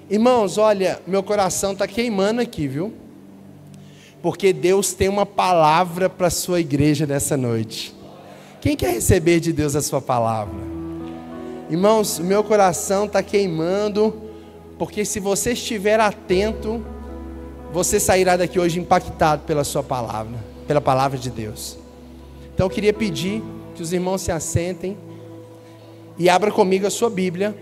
Irmãos, olha, meu coração está queimando aqui, viu? Porque Deus tem uma palavra para a sua igreja nessa noite. Quem quer receber de Deus a sua palavra? Irmãos, o meu coração está queimando, porque se você estiver atento, você sairá daqui hoje impactado pela sua palavra, pela palavra de Deus. Então eu queria pedir que os irmãos se assentem e abra comigo a sua Bíblia.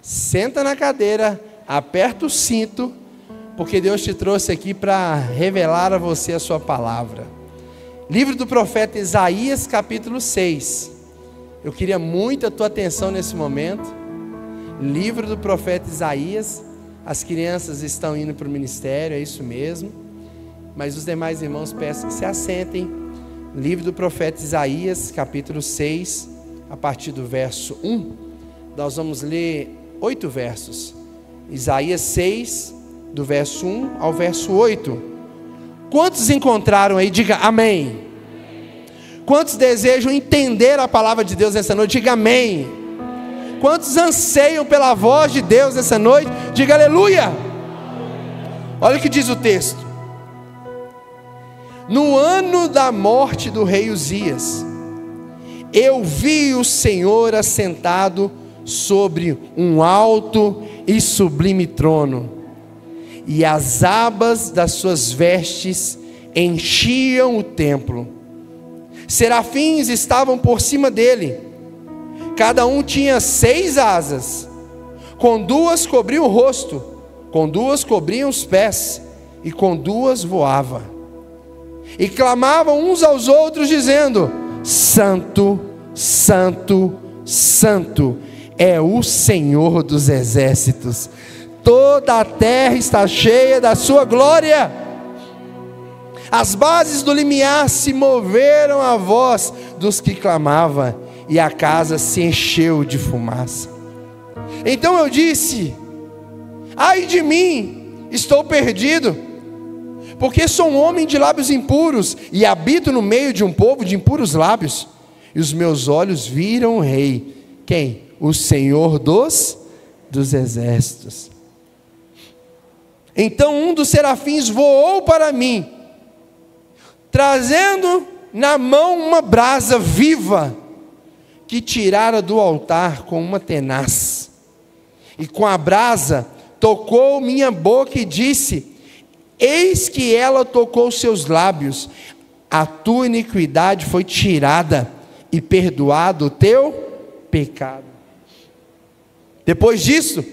Senta na cadeira, aperta o cinto, porque Deus te trouxe aqui para revelar a você a sua palavra. Livro do profeta Isaías, capítulo 6. Eu queria muito a tua atenção nesse momento. Livro do profeta Isaías. As crianças estão indo para o ministério, é isso mesmo. Mas os demais irmãos peço que se assentem. Livro do profeta Isaías, capítulo 6, a partir do verso 1. Nós vamos ler 8 versos. Isaías 6, do verso 1 ao verso 8. Quantos encontraram aí? Diga amém. Quantos desejam entender a palavra de Deus nessa noite? Diga amém. Quantos anseiam pela voz de Deus nessa noite? Diga aleluia. Olha o que diz o texto. No ano da morte do rei Uzias, eu vi o Senhor assentado sobre um alto e sublime trono, e as abas das suas vestes enchiam o templo. Serafins estavam por cima dele, cada um tinha 6 asas, com 2 cobriam o rosto, com 2 cobriam os pés, e com 2 voava. E clamavam uns aos outros, dizendo: Santo, Santo, Santo é o Senhor dos exércitos, toda a terra está cheia da sua glória. As bases do limiar se moveram à voz dos que clamavam, e a casa se encheu de fumaça. Então eu disse: ai de mim, estou perdido, porque sou um homem de lábios impuros, e habito no meio de um povo de impuros lábios, e os meus olhos viram o rei. Quem? O Senhor dos exércitos. Então um dos serafins voou para mim, trazendo na mão uma brasa viva, que tirara do altar com uma tenaz, e com a brasa tocou minha boca e disse: eis que ela tocou seus lábios, a tua iniquidade foi tirada, e perdoado o teu pecado. Depois disso,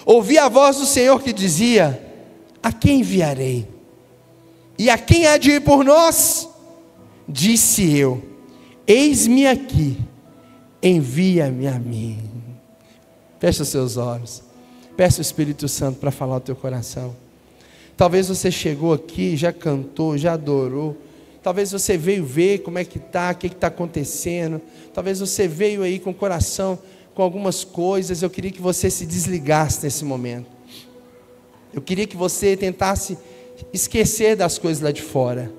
ouvi a voz do Senhor que dizia: a quem enviarei? E a quem há de ir por nós? Disse eu: eis-me aqui, envia-me a mim. Fecha os seus olhos, peça o Espírito Santo para falar ao teu coração. Talvez você chegou aqui, já cantou, já adorou. Talvez você veio ver como é que está, o que está acontecendo. Talvez você veio aí com o coração, com algumas coisas. Eu queria que você se desligasse nesse momento. Eu queria que você tentasse esquecer das coisas lá de fora.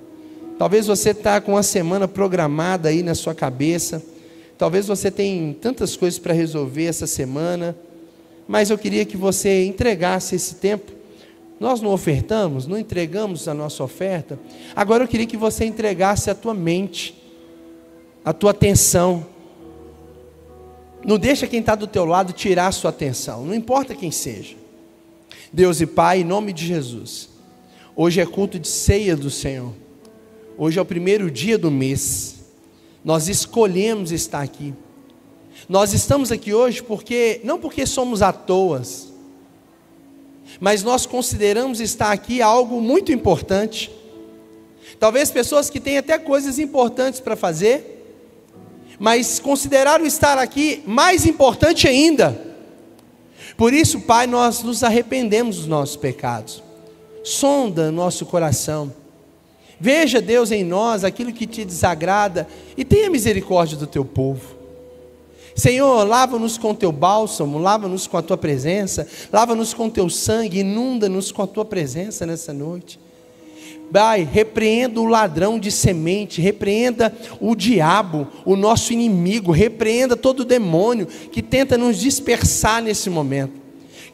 Talvez você está com uma semana programada aí na sua cabeça. Talvez você tenha tantas coisas para resolver essa semana. Mas eu queria que você entregasse esse tempo. Nós não ofertamos, não entregamos a nossa oferta. Agora eu queria que você entregasse a tua mente, a tua atenção. Não deixa quem está do teu lado tirar a sua atenção, não importa quem seja. Deus e Pai, em nome de Jesus, hoje é culto de ceia do Senhor. Hoje é o primeiro dia do mês. Nós escolhemos estar aqui. Nós estamos aqui hoje não porque somos à toa, mas nós consideramos estar aqui algo muito importante. Talvez pessoas que têm até coisas importantes para fazer, mas consideraram estar aqui mais importante ainda. Por isso, Pai, nós nos arrependemos dos nossos pecados. Sonda nosso coração. Veja, Deus, em nós aquilo que te desagrada e tenha misericórdia do teu povo. Senhor, lava-nos com teu bálsamo, lava-nos com a tua presença, lava-nos com teu sangue, inunda-nos com a tua presença nessa noite. Pai, repreenda o ladrão de semente, repreenda o diabo, o nosso inimigo, repreenda todo demônio que tenta nos dispersar nesse momento.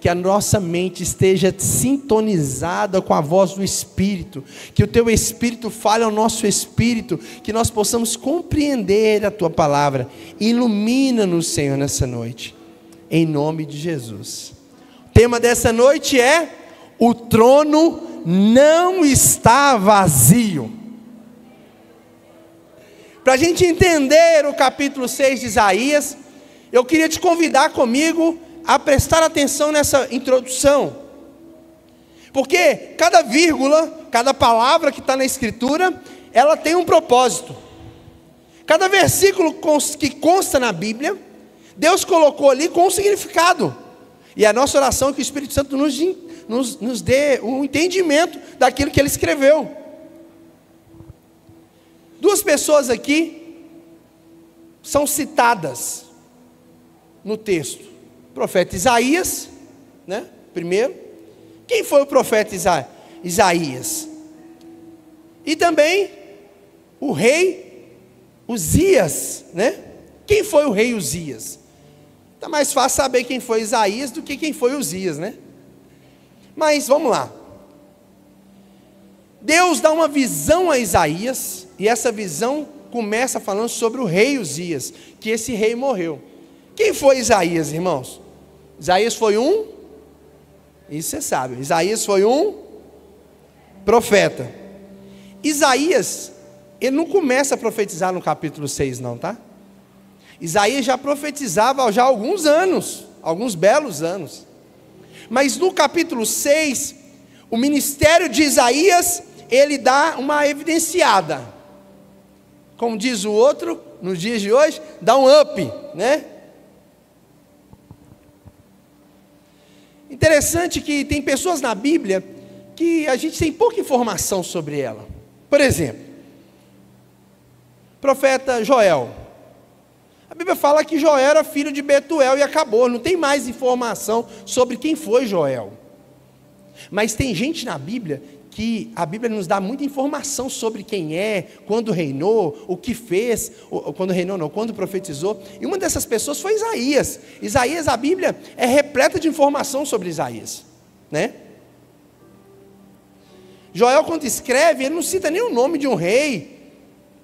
que a nossa mente esteja sintonizada com a voz do Espírito, que o Teu Espírito fale ao nosso espírito, que nós possamos compreender a Tua palavra. Ilumina-nos, Senhor, nessa noite, em nome de Jesus. O tema dessa noite é: o trono não está vazio. Para a gente entender o capítulo 6 de Isaías, eu queria te convidar comigo a prestar atenção nessa introdução, porque cada vírgula, cada palavra que está na Escritura, ela tem um propósito. Cada versículo que consta na Bíblia, Deus colocou ali com um significado, e a nossa oração é que o Espírito Santo nos dê um entendimento daquilo que Ele escreveu. Duas pessoas aqui são citadas no texto: o profeta Isaías, né? Primeiro, quem foi o profeta Isaías? E também o rei Uzias, né? Quem foi o rei Uzias? Está mais fácil saber quem foi Isaías do que quem foi Uzias, né? Mas vamos lá. Deus dá uma visão a Isaías, e essa visão começa falando sobre o rei Uzias, que esse rei morreu. Quem foi Isaías, irmãos? Isaías foi isso você sabe, Isaías foi um profeta. Isaías, ele não começa a profetizar no capítulo 6 não, tá? Isaías já profetizava já há alguns anos, alguns belos anos. Mas no capítulo 6, o ministério de Isaías, ele dá uma evidenciada. Como diz o outro, nos dias de hoje, dá um up, né? Interessante que tem pessoas na Bíblia que a gente tem pouca informação sobre ela. Por exemplo, profeta Joel. A Bíblia fala que Joel era filho de Betuel e acabou, não tem mais informação sobre quem foi Joel. Mas tem gente na Bíblia que a Bíblia nos dá muita informação sobre quem é, quando reinou, o que fez, quando reinou não, quando profetizou, e uma dessas pessoas foi Isaías. Isaías, a Bíblia é repleta de informação sobre Isaías, né? Joel, quando escreve, ele não cita nem o nome de um rei,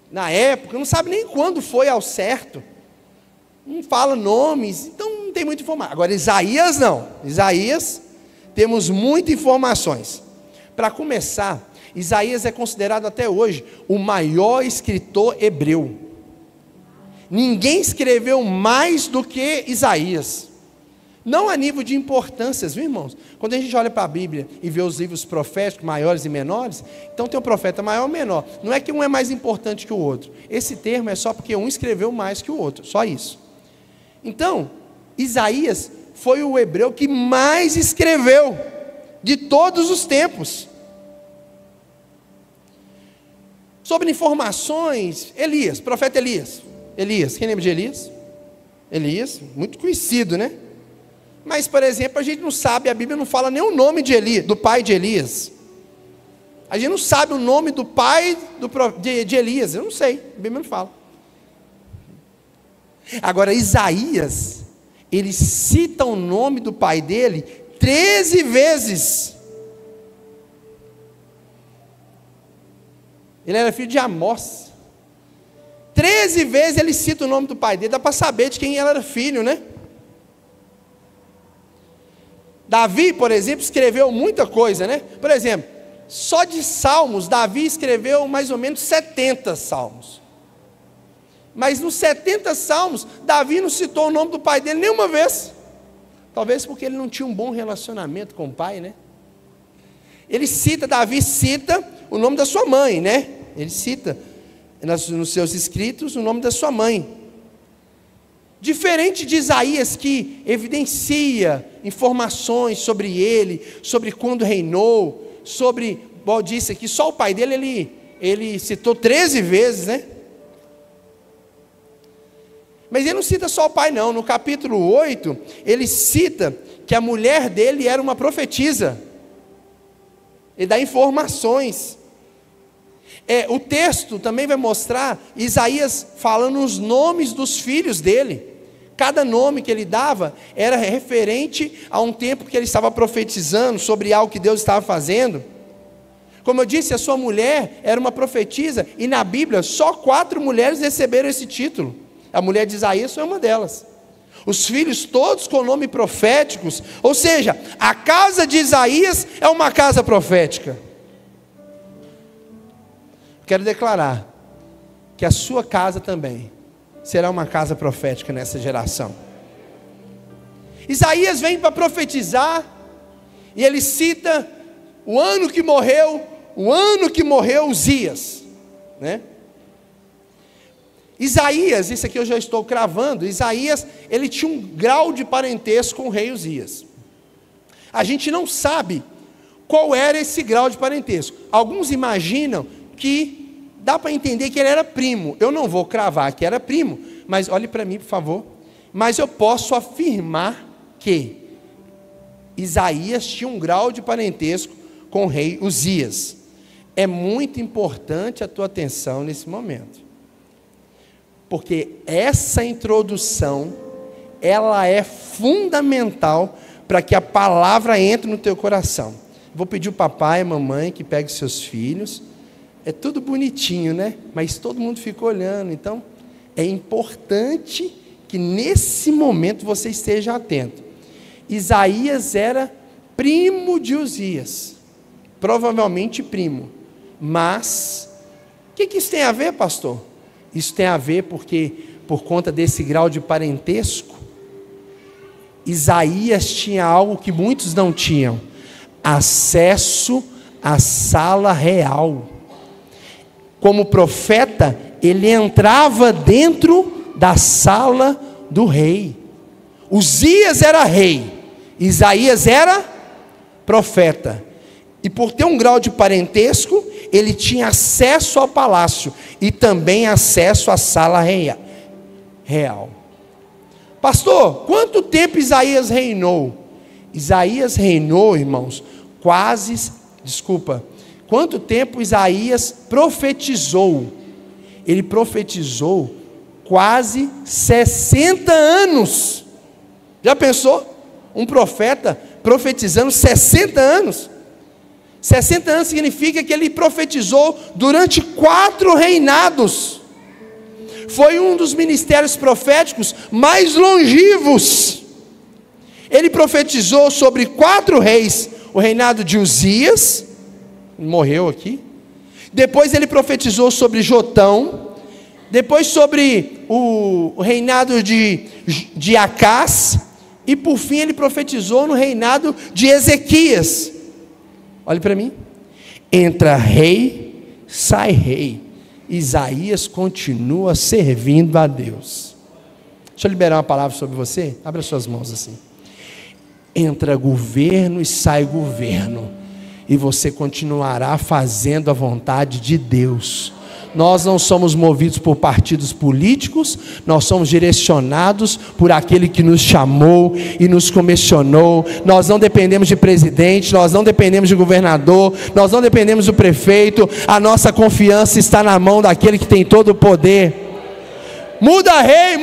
na época, não sabe nem quando foi ao certo, não fala nomes, então não tem muita informação. Agora Isaías não, Isaías temos muitas informações. Para começar, Isaías é considerado até hoje o maior escritor hebreu. Ninguém escreveu mais do que Isaías. Não a nível de importâncias, viu, irmãos? Quando a gente olha para a Bíblia e vê os livros proféticos maiores e menores, então tem um profeta maior ou menor. Não é que um é mais importante que o outro. Esse termo é só porque um escreveu mais que o outro, só isso. Então, Isaías foi o hebreu que mais escreveu de todos os tempos. Sobre informações, Elias, profeta Elias. Elias, quem lembra de Elias? Elias, muito conhecido, né? Mas, por exemplo, a gente não sabe, a Bíblia não fala nem o nome de Elias, do pai de Elias. A gente não sabe o nome do pai de Elias, eu não sei, a Bíblia não fala. Agora, Isaías, ele cita o nome do pai dele 13 vezes. Ele era filho de Amós. 13 vezes ele cita o nome do pai dele, dá para saber de quem ele era filho, né? Davi, por exemplo, escreveu muita coisa, né? Por exemplo, só de salmos, Davi escreveu mais ou menos 70 salmos. Mas nos 70 salmos, Davi não citou o nome do pai dele nenhuma vez. Talvez porque ele não tinha um bom relacionamento com o pai, né? Davi cita o nome da sua mãe, né? Ele cita nos seus escritos o nome da sua mãe. Diferente de Isaías, que evidencia informações sobre ele, sobre quando reinou, sobre, igual disse aqui, só o pai dele, ele citou 13 vezes, né? Mas ele não cita só o pai não, no capítulo 8, ele cita que a mulher dele era uma profetisa, ele dá informações. O texto também vai mostrar Isaías falando os nomes dos filhos dele, Cada nome que ele dava era referente a um tempo que ele estava profetizando sobre algo que Deus estava fazendo. Como eu disse, a sua mulher era uma profetisa, e na Bíblia só 4 mulheres receberam esse título. A mulher de Isaías foi uma delas. Os filhos todos com nome proféticos, ou seja, a casa de Isaías é uma casa profética. Quero declarar que a sua casa também será uma casa profética nessa geração. Isaías vem para profetizar, e ele cita o ano que morreu Uzias, né? Isaías, isso aqui eu já estou cravando, Isaías, ele tinha um grau de parentesco com o rei Uzias. A gente não sabe qual era esse grau de parentesco. Alguns imaginam que dá para entender que ele era primo. Eu não vou cravar que era primo, mas olhe para mim, por favor. Mas eu posso afirmar que Isaías tinha um grau de parentesco com o rei Uzias. É muito importante a tua atenção nesse momento, porque essa introdução, ela é fundamental para que a palavra entre no teu coração. Vou pedir o papai e a mamãe que peguem seus filhos. É tudo bonitinho, né? Mas todo mundo fica olhando. Então, é importante que nesse momento você esteja atento. Isaías era primo de Uzias. Provavelmente primo. Mas, o que isso tem a ver, pastor? Isso tem a ver porque, por conta desse grau de parentesco, Isaías tinha algo que muitos não tinham: acesso à sala real. Como profeta, ele entrava dentro da sala do rei. Uzias era rei, Isaías era profeta. E por ter um grau de parentesco, ele tinha acesso ao palácio e também acesso à sala real. Pastor, quanto tempo Isaías reinou? Isaías reinou, irmãos, quanto tempo Isaías profetizou? Ele profetizou quase 60 anos. Já pensou? Um profeta profetizando 60 anos? 60 anos significa que ele profetizou durante 4 reinados. Foi um dos ministérios proféticos mais longevos. Ele profetizou sobre 4 reis: o reinado de Uzias, morreu aqui. Depois ele profetizou sobre Jotão. Depois sobre o reinado de Acás. E por fim ele profetizou no reinado de Ezequias. Olhe para mim. Entra rei, sai rei. Isaías continua servindo a Deus. Deixa eu liberar uma palavra sobre você. Abra suas mãos assim. Entra governo e sai governo, e você continuará fazendo a vontade de Deus. Nós não somos movidos por partidos políticos, nós somos direcionados por aquele que nos chamou e nos comissionou. Nós não dependemos de presidente, nós não dependemos de governador, nós não dependemos do prefeito. A nossa confiança está na mão daquele que tem todo o poder. Muda rei,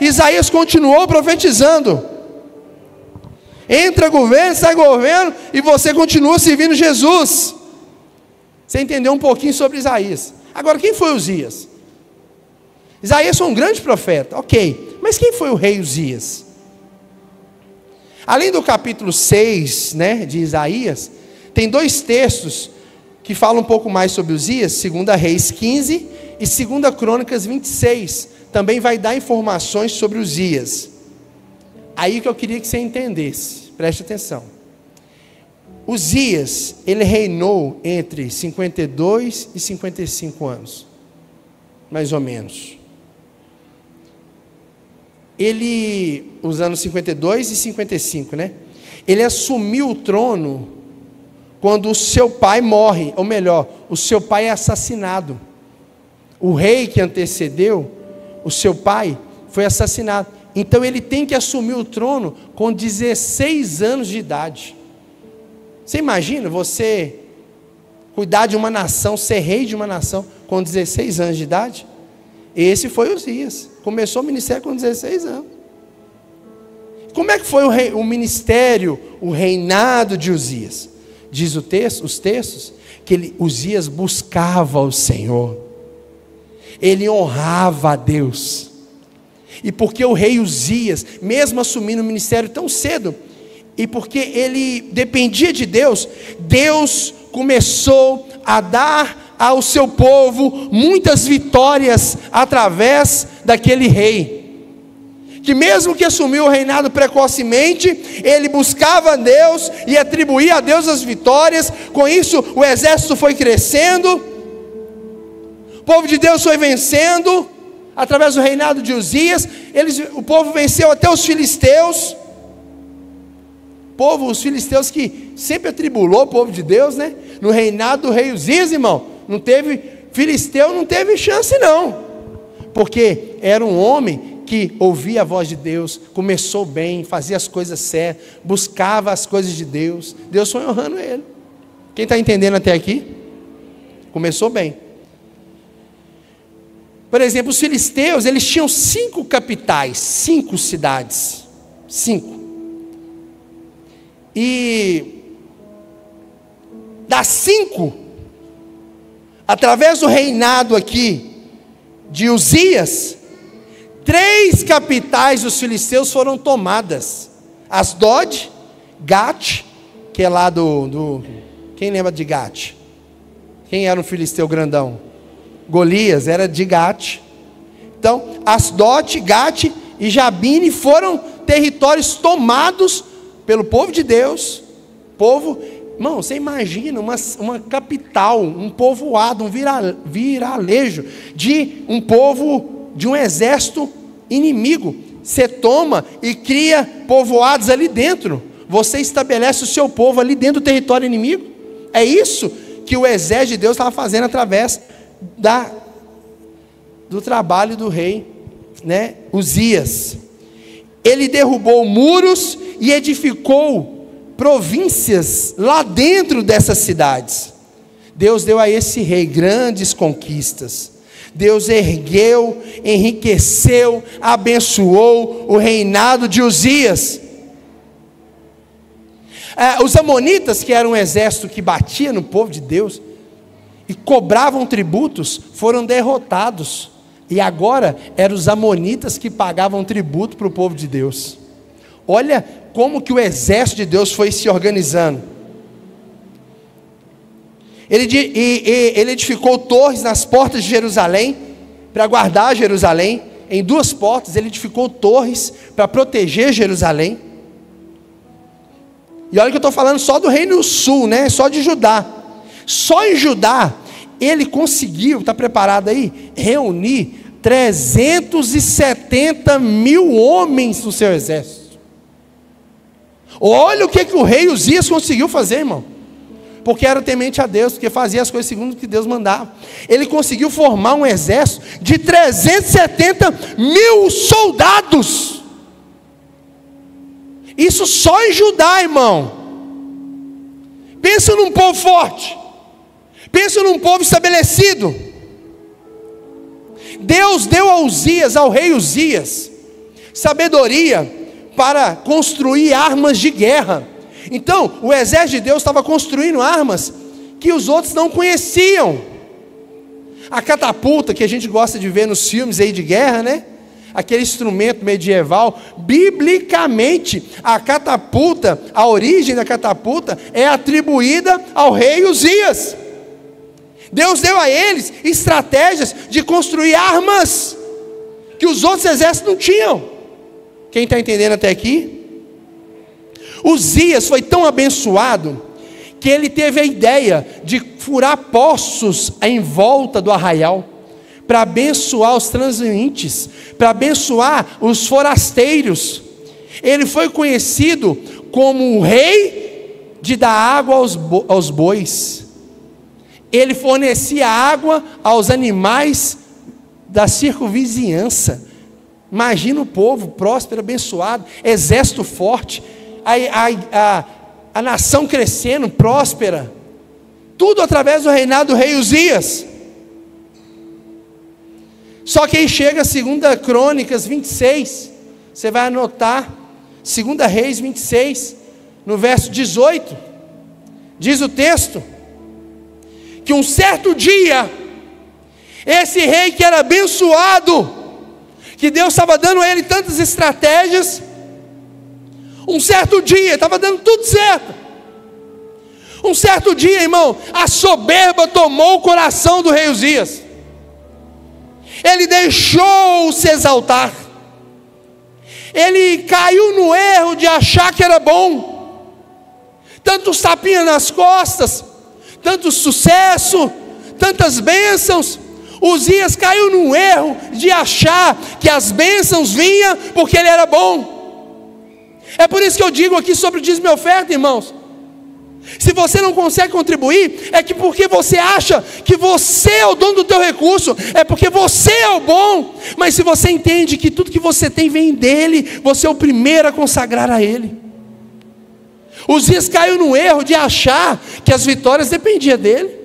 Isaías continuou profetizando. Entra governo, sai governo, e você continua servindo Jesus. Você entendeu um pouquinho sobre Isaías. Agora, quem foi Uzias? Isaías foi um grande profeta, ok, mas quem foi o rei Uzias? Além do capítulo 6, né, de Isaías, tem 2 textos que falam um pouco mais sobre Uzias. 2 Reis 15 e 2 Crônicas 26, também vai dar informações sobre Uzias. Aí que eu queria que você entendesse, preste atenção. Uzias, ele reinou entre 52 e 55 anos, mais ou menos. Os anos 52 e 55, né? Ele assumiu o trono quando o seu pai morre, ou melhor, o seu pai é assassinado. O rei que antecedeu o seu pai foi assassinado. Então ele tem que assumir o trono com 16 anos de idade. Você imagina você cuidar de uma nação, ser rei de uma nação com 16 anos de idade? Esse foi Uzias. Começou o ministério com 16 anos. como é que foi o ministério, o reinado de Uzias? Diz os textos, que Uzias buscava o Senhor, ele honrava a Deus. E porque o rei Uzias, mesmo assumindo o ministério tão cedo, e porque ele dependia de Deus, Deus começou a dar ao seu povo muitas vitórias através daquele rei, que mesmo que assumiu o reinado precocemente, ele buscava a Deus e atribuía a Deus as vitórias. Com isso o exército foi crescendo, o povo de Deus foi vencendo, através do reinado de Uzias. O povo venceu até os filisteus, os filisteus que sempre atribulou o povo de Deus, né? No reinado do rei Uzias, irmão, filisteu não teve chance não, porque era um homem que ouvia a voz de Deus, começou bem, fazia as coisas certas, buscava as coisas de Deus. Deus foi honrando ele. Quem está entendendo até aqui? Começou bem. Por exemplo, os filisteus, eles tinham 5 capitais, 5 cidades, 5. E das 5, através do reinado aqui de Uzias, 3 capitais dos filisteus foram tomadas: Asdod, Gate, que é lá quem lembra de Gate? Quem era um filisteu grandão? Golias era de Gate. Então, Asdod, Gate e Jabine foram territórios tomados pelo povo de Deus. Irmão, você imagina uma capital, um povoado, um viralejo de um povo, de um exército inimigo. Você toma e cria povoados ali dentro, você estabelece o seu povo ali dentro do território inimigo. É isso que o exército de Deus estava fazendo através do trabalho do rei, né, Uzias. Ele derrubou muros e edificou províncias lá dentro dessas cidades. Deus deu a esse rei grandes conquistas. Deus ergueu, enriqueceu, abençoou o reinado de Uzias. Os amonitas, que eram um exército que batia no povo de Deus e cobravam tributos, foram derrotados. E agora eram os amonitas que pagavam tributo para o povo de Deus. Olha como que o exército de Deus foi se organizando. Ele edificou torres nas portas de Jerusalém, para guardar Jerusalém. Em 2 portas ele edificou torres para proteger Jerusalém. E olha que eu estou falando só do reino sul, né? Só de Judá. Só em Judá ele conseguiu, está preparado aí, reunir 370 mil homens no seu exército. Olha o que o rei Uzias conseguiu fazer, irmão. Porque era temente a Deus, porque fazia as coisas segundo o que Deus mandava. Ele conseguiu formar um exército de 370 mil soldados. Isso só em Judá, irmão. Pensa num povo forte. Pensa num povo estabelecido. Deus deu ao rei Uzias, sabedoria para construir armas de guerra. Então, o exército de Deus estava construindo armas que os outros não conheciam. A catapulta, que a gente gosta de ver nos filmes aí de guerra, né? Aquele instrumento medieval, biblicamente, a catapulta, a origem da catapulta é atribuída ao rei Uzias. Deus deu a eles estratégias de construir armas que os outros exércitos não tinham. Quem está entendendo até aqui? Uzias foi tão abençoado que ele teve a ideia de furar poços em volta do arraial, para abençoar os transeuntes, para abençoar os forasteiros. Ele foi conhecido como o rei de dar água aos bois. Ele fornecia água aos animais da circunvizinhança. Imagina o povo próspero, abençoado, exército forte, a nação crescendo, próspera, tudo através do reinado do rei Uzias. Só que aí chega a 2 Crônicas 26, você vai anotar, 2 Reis 26, no verso 18, diz o texto, que um certo dia, esse rei que era abençoado, que Deus estava dando a ele tantas estratégias, um certo dia, estava dando tudo certo, um certo dia, irmão, a soberba tomou o coração do rei Uzias, ele deixou se exaltar, ele caiu no erro de achar que era bom, tantos tapinhas nas costas, tanto sucesso, tantas bênçãos. Uzias caiu no erro de achar que as bênçãos vinham porque ele era bom. É por isso que eu digo aqui sobre o dízimo e oferta, irmãos. Se você não consegue contribuir, é que porque você acha que você é o dono do teu recurso, é porque você é o bom. Mas se você entende que tudo que você tem vem dele, você é o primeiro a consagrar a ele. Uzias caiu no erro de achar que as vitórias dependiam dele.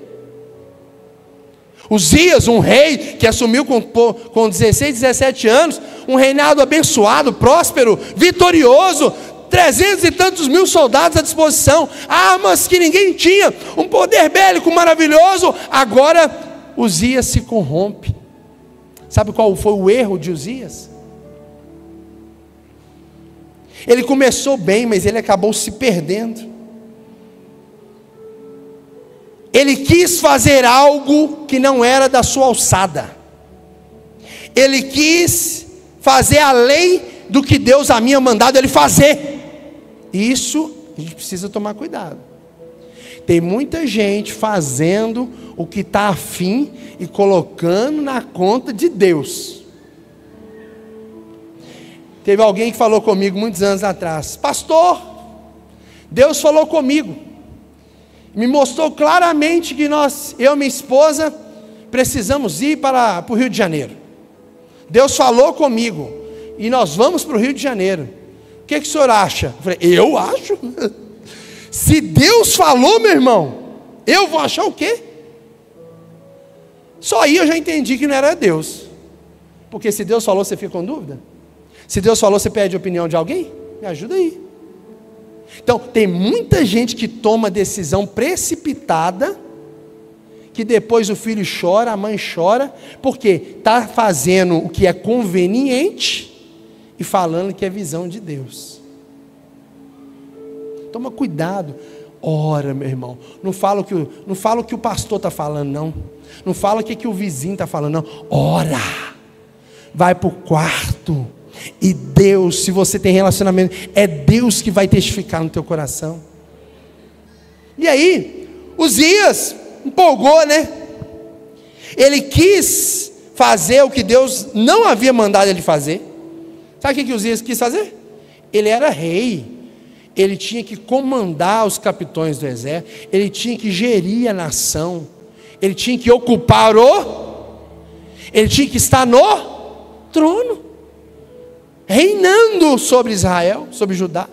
Uzias, um rei que assumiu com 16, 17 anos, um reinado abençoado, próspero, vitorioso, 300 e tantos mil soldados à disposição, armas que ninguém tinha, um poder bélico maravilhoso. Agora Uzias se corrompe. Sabe qual foi o erro de Uzias? Ele começou bem, mas ele acabou se perdendo. Ele quis fazer algo que não era da sua alçada. Ele quis fazer além do que Deus havia mandado ele fazer. Isso a gente precisa tomar cuidado. Tem muita gente fazendo o que está afim e colocando na conta de Deus. Teve alguém que falou comigo muitos anos atrás: pastor, Deus falou comigo, me mostrou claramente que eu e minha esposa, precisamos ir para o Rio de Janeiro. Deus falou comigo, e nós vamos para o Rio de Janeiro. O que o senhor acha? Eu falei: eu acho? Se Deus falou, meu irmão, eu vou achar o quê? Só aí eu já entendi que não era Deus. Porque se Deus falou, você fica com dúvida? Se Deus falou, você pede a opinião de alguém? Me ajuda aí. Então, tem muita gente que toma decisão precipitada, que depois o filho chora, a mãe chora, porque está fazendo o que é conveniente e falando que é visão de Deus. Toma cuidado. Ora, meu irmão, não fala o que o pastor está falando, não. Não fala o que o vizinho está falando, não. Ora, vai para o quarto. E Deus, se você tem relacionamento, é Deus que vai testificar no teu coração. E aí, Uzias empolgou, né? Ele quis fazer o que Deus não havia mandado ele fazer. Sabe o que Uzias quis fazer? Ele era rei, ele tinha que comandar os capitões do exército, ele tinha que gerir a nação, ele tinha que ocupar ele tinha que estar no trono, reinando sobre Israel, sobre Judá.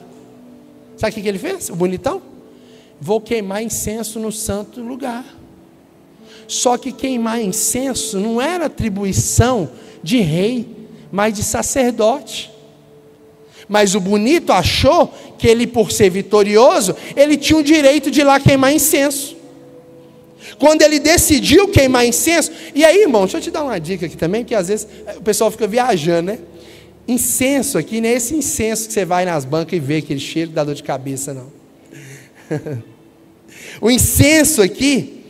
Sabe o que ele fez? O bonitão? Vou queimar incenso no santo lugar. Só que queimar incenso não era atribuição de rei, mas de sacerdote. Mas o bonito achou que ele, por ser vitorioso, ele tinha o direito de ir lá queimar incenso. Quando ele decidiu queimar incenso, e aí, irmão, deixa eu te dar uma dica aqui também, que às vezes o pessoal fica viajando, né? Incenso aqui, não é esse incenso que você vai nas bancas e vê aquele cheiro que dá dor de cabeça, não. O incenso aqui,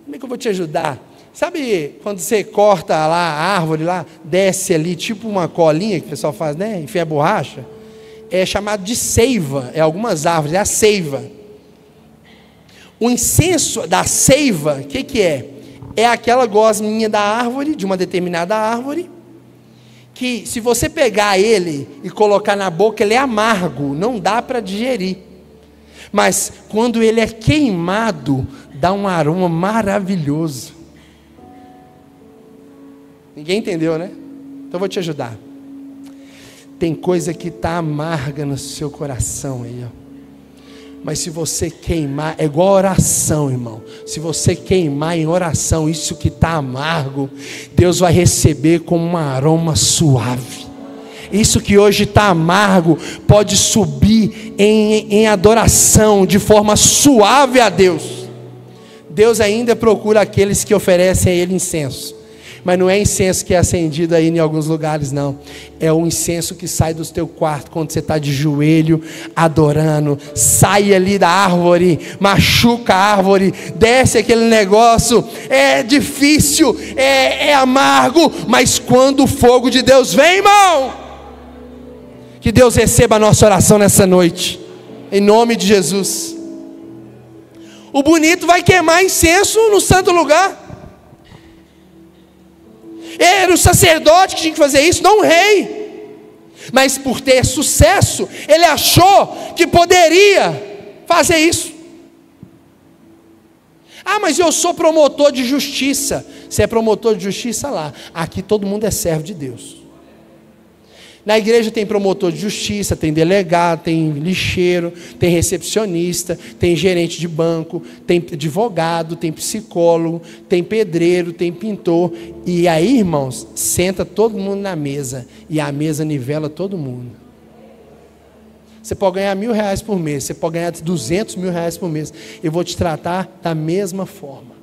como é que eu vou te ajudar? Sabe quando você corta lá a árvore, lá, desce ali, tipo uma colinha que o pessoal faz, né? Enfia a borracha. É chamado de seiva, é algumas árvores, é a seiva. O incenso da seiva, o que é? É aquela gosminha da árvore, de uma determinada árvore, que se você pegar ele e colocar na boca, ele é amargo, não dá para digerir. Mas quando ele é queimado, dá um aroma maravilhoso. Ninguém entendeu, né? Então eu vou te ajudar. Tem coisa que está amarga no seu coração aí, ó. Mas se você queimar, é igual oração, irmão. Se você queimar em oração isso que está amargo, Deus vai receber como um aroma suave. Isso que hoje está amargo pode subir em adoração, de forma suave a Deus. Deus ainda procura aqueles que oferecem a Ele incenso. Mas não é incenso que é acendido aí em alguns lugares, não. É o incenso que sai do teu quarto quando você está de joelho adorando. Sai ali da árvore, machuca a árvore, desce aquele negócio. É difícil, é amargo, mas quando o fogo de Deus vem, irmão, que Deus receba a nossa oração nessa noite, em nome de Jesus. O bonito vai queimar incenso no santo lugar. Era o sacerdote que tinha que fazer isso, não o rei. Mas por ter sucesso, ele achou que poderia fazer isso. Ah, mas eu sou promotor de justiça. Você é promotor de justiça lá. Aqui todo mundo é servo de Deus. Na igreja tem promotor de justiça, tem delegado, tem lixeiro, tem recepcionista, tem gerente de banco, tem advogado, tem psicólogo, tem pedreiro, tem pintor. E aí, irmãos, senta todo mundo na mesa e a mesa nivela todo mundo. Você pode ganhar R$1.000 por mês, você pode ganhar R$200 mil por mês. Eu vou te tratar da mesma forma.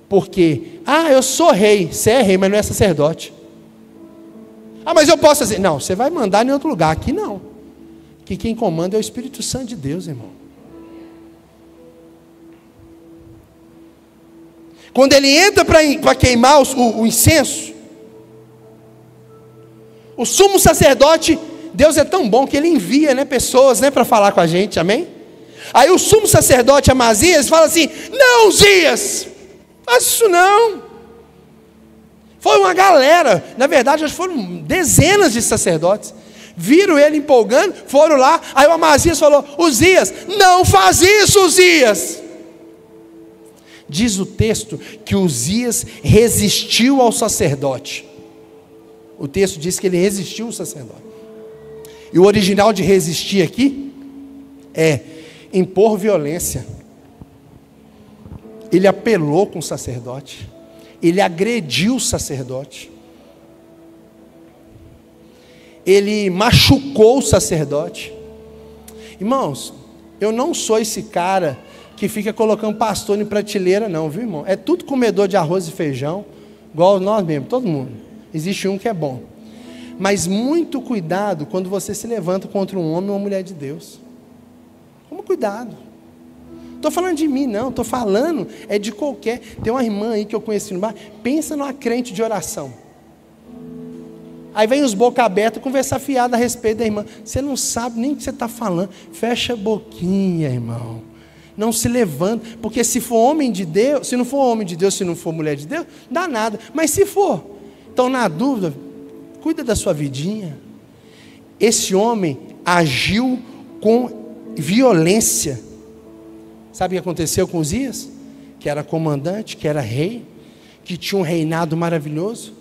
Porque, eu sou rei, você é rei, mas não é sacerdote. Mas eu posso fazer. Não, você vai mandar em outro lugar. Aqui não. Aqui quem comanda é o Espírito Santo de Deus, irmão. Quando ele entra para queimar o incenso, o sumo sacerdote, Deus é tão bom que ele envia, pessoas, para falar com a gente, amém? Aí o sumo sacerdote Amazias fala assim: não, Uzias, faz isso não. Foi uma galera, na verdade foram dezenas de sacerdotes, viram ele empolgando, foram lá, aí o Amazias falou: Uzias, não faz isso, Uzias. Diz o texto que Uzias resistiu ao sacerdote. O texto diz que ele resistiu ao sacerdote. E o original de resistir aqui é impor violência. Ele apelou com o sacerdote. Ele agrediu o sacerdote. Ele machucou o sacerdote. Irmãos, eu não sou esse cara que fica colocando pastor em prateleira não, viu, irmão? É tudo comedor de arroz e feijão, igual nós mesmos, todo mundo. Existe um que é bom. Mas muito cuidado quando você se levanta contra um homem ou uma mulher de Deus. Toma cuidado. Estou falando de mim não, estou falando de qualquer. Tem uma irmã aí que eu conheci no bar, pensa numa crente de oração. Aí vem os boca aberta conversar fiada a respeito da irmã. Você não sabe nem o que você está falando. Fecha a boquinha, irmão. Não se levanta, porque se for homem de Deus, se não for homem de Deus, se não for mulher de Deus, dá nada. Mas se for, então na dúvida, cuida da sua vidinha. Esse homem agiu com violência. Sabe o que aconteceu com Uzias? Que era comandante, que era rei, que tinha um reinado maravilhoso.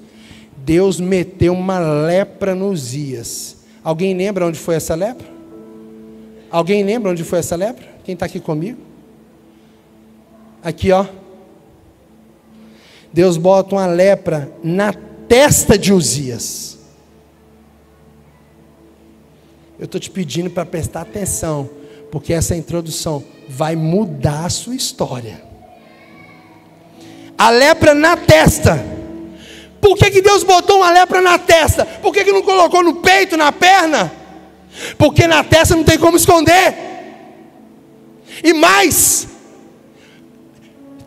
Deus meteu uma lepra no Uzias. Alguém lembra onde foi essa lepra? Alguém lembra onde foi essa lepra? Quem está aqui comigo? Aqui, ó. Deus bota uma lepra na testa de Uzias. Eu estou te pedindo para prestar atenção, porque essa introdução vai mudar a sua história. A lepra na testa. Por que Deus botou uma lepra na testa? Por que não colocou no peito, na perna? Porque na testa não tem como esconder. E mais,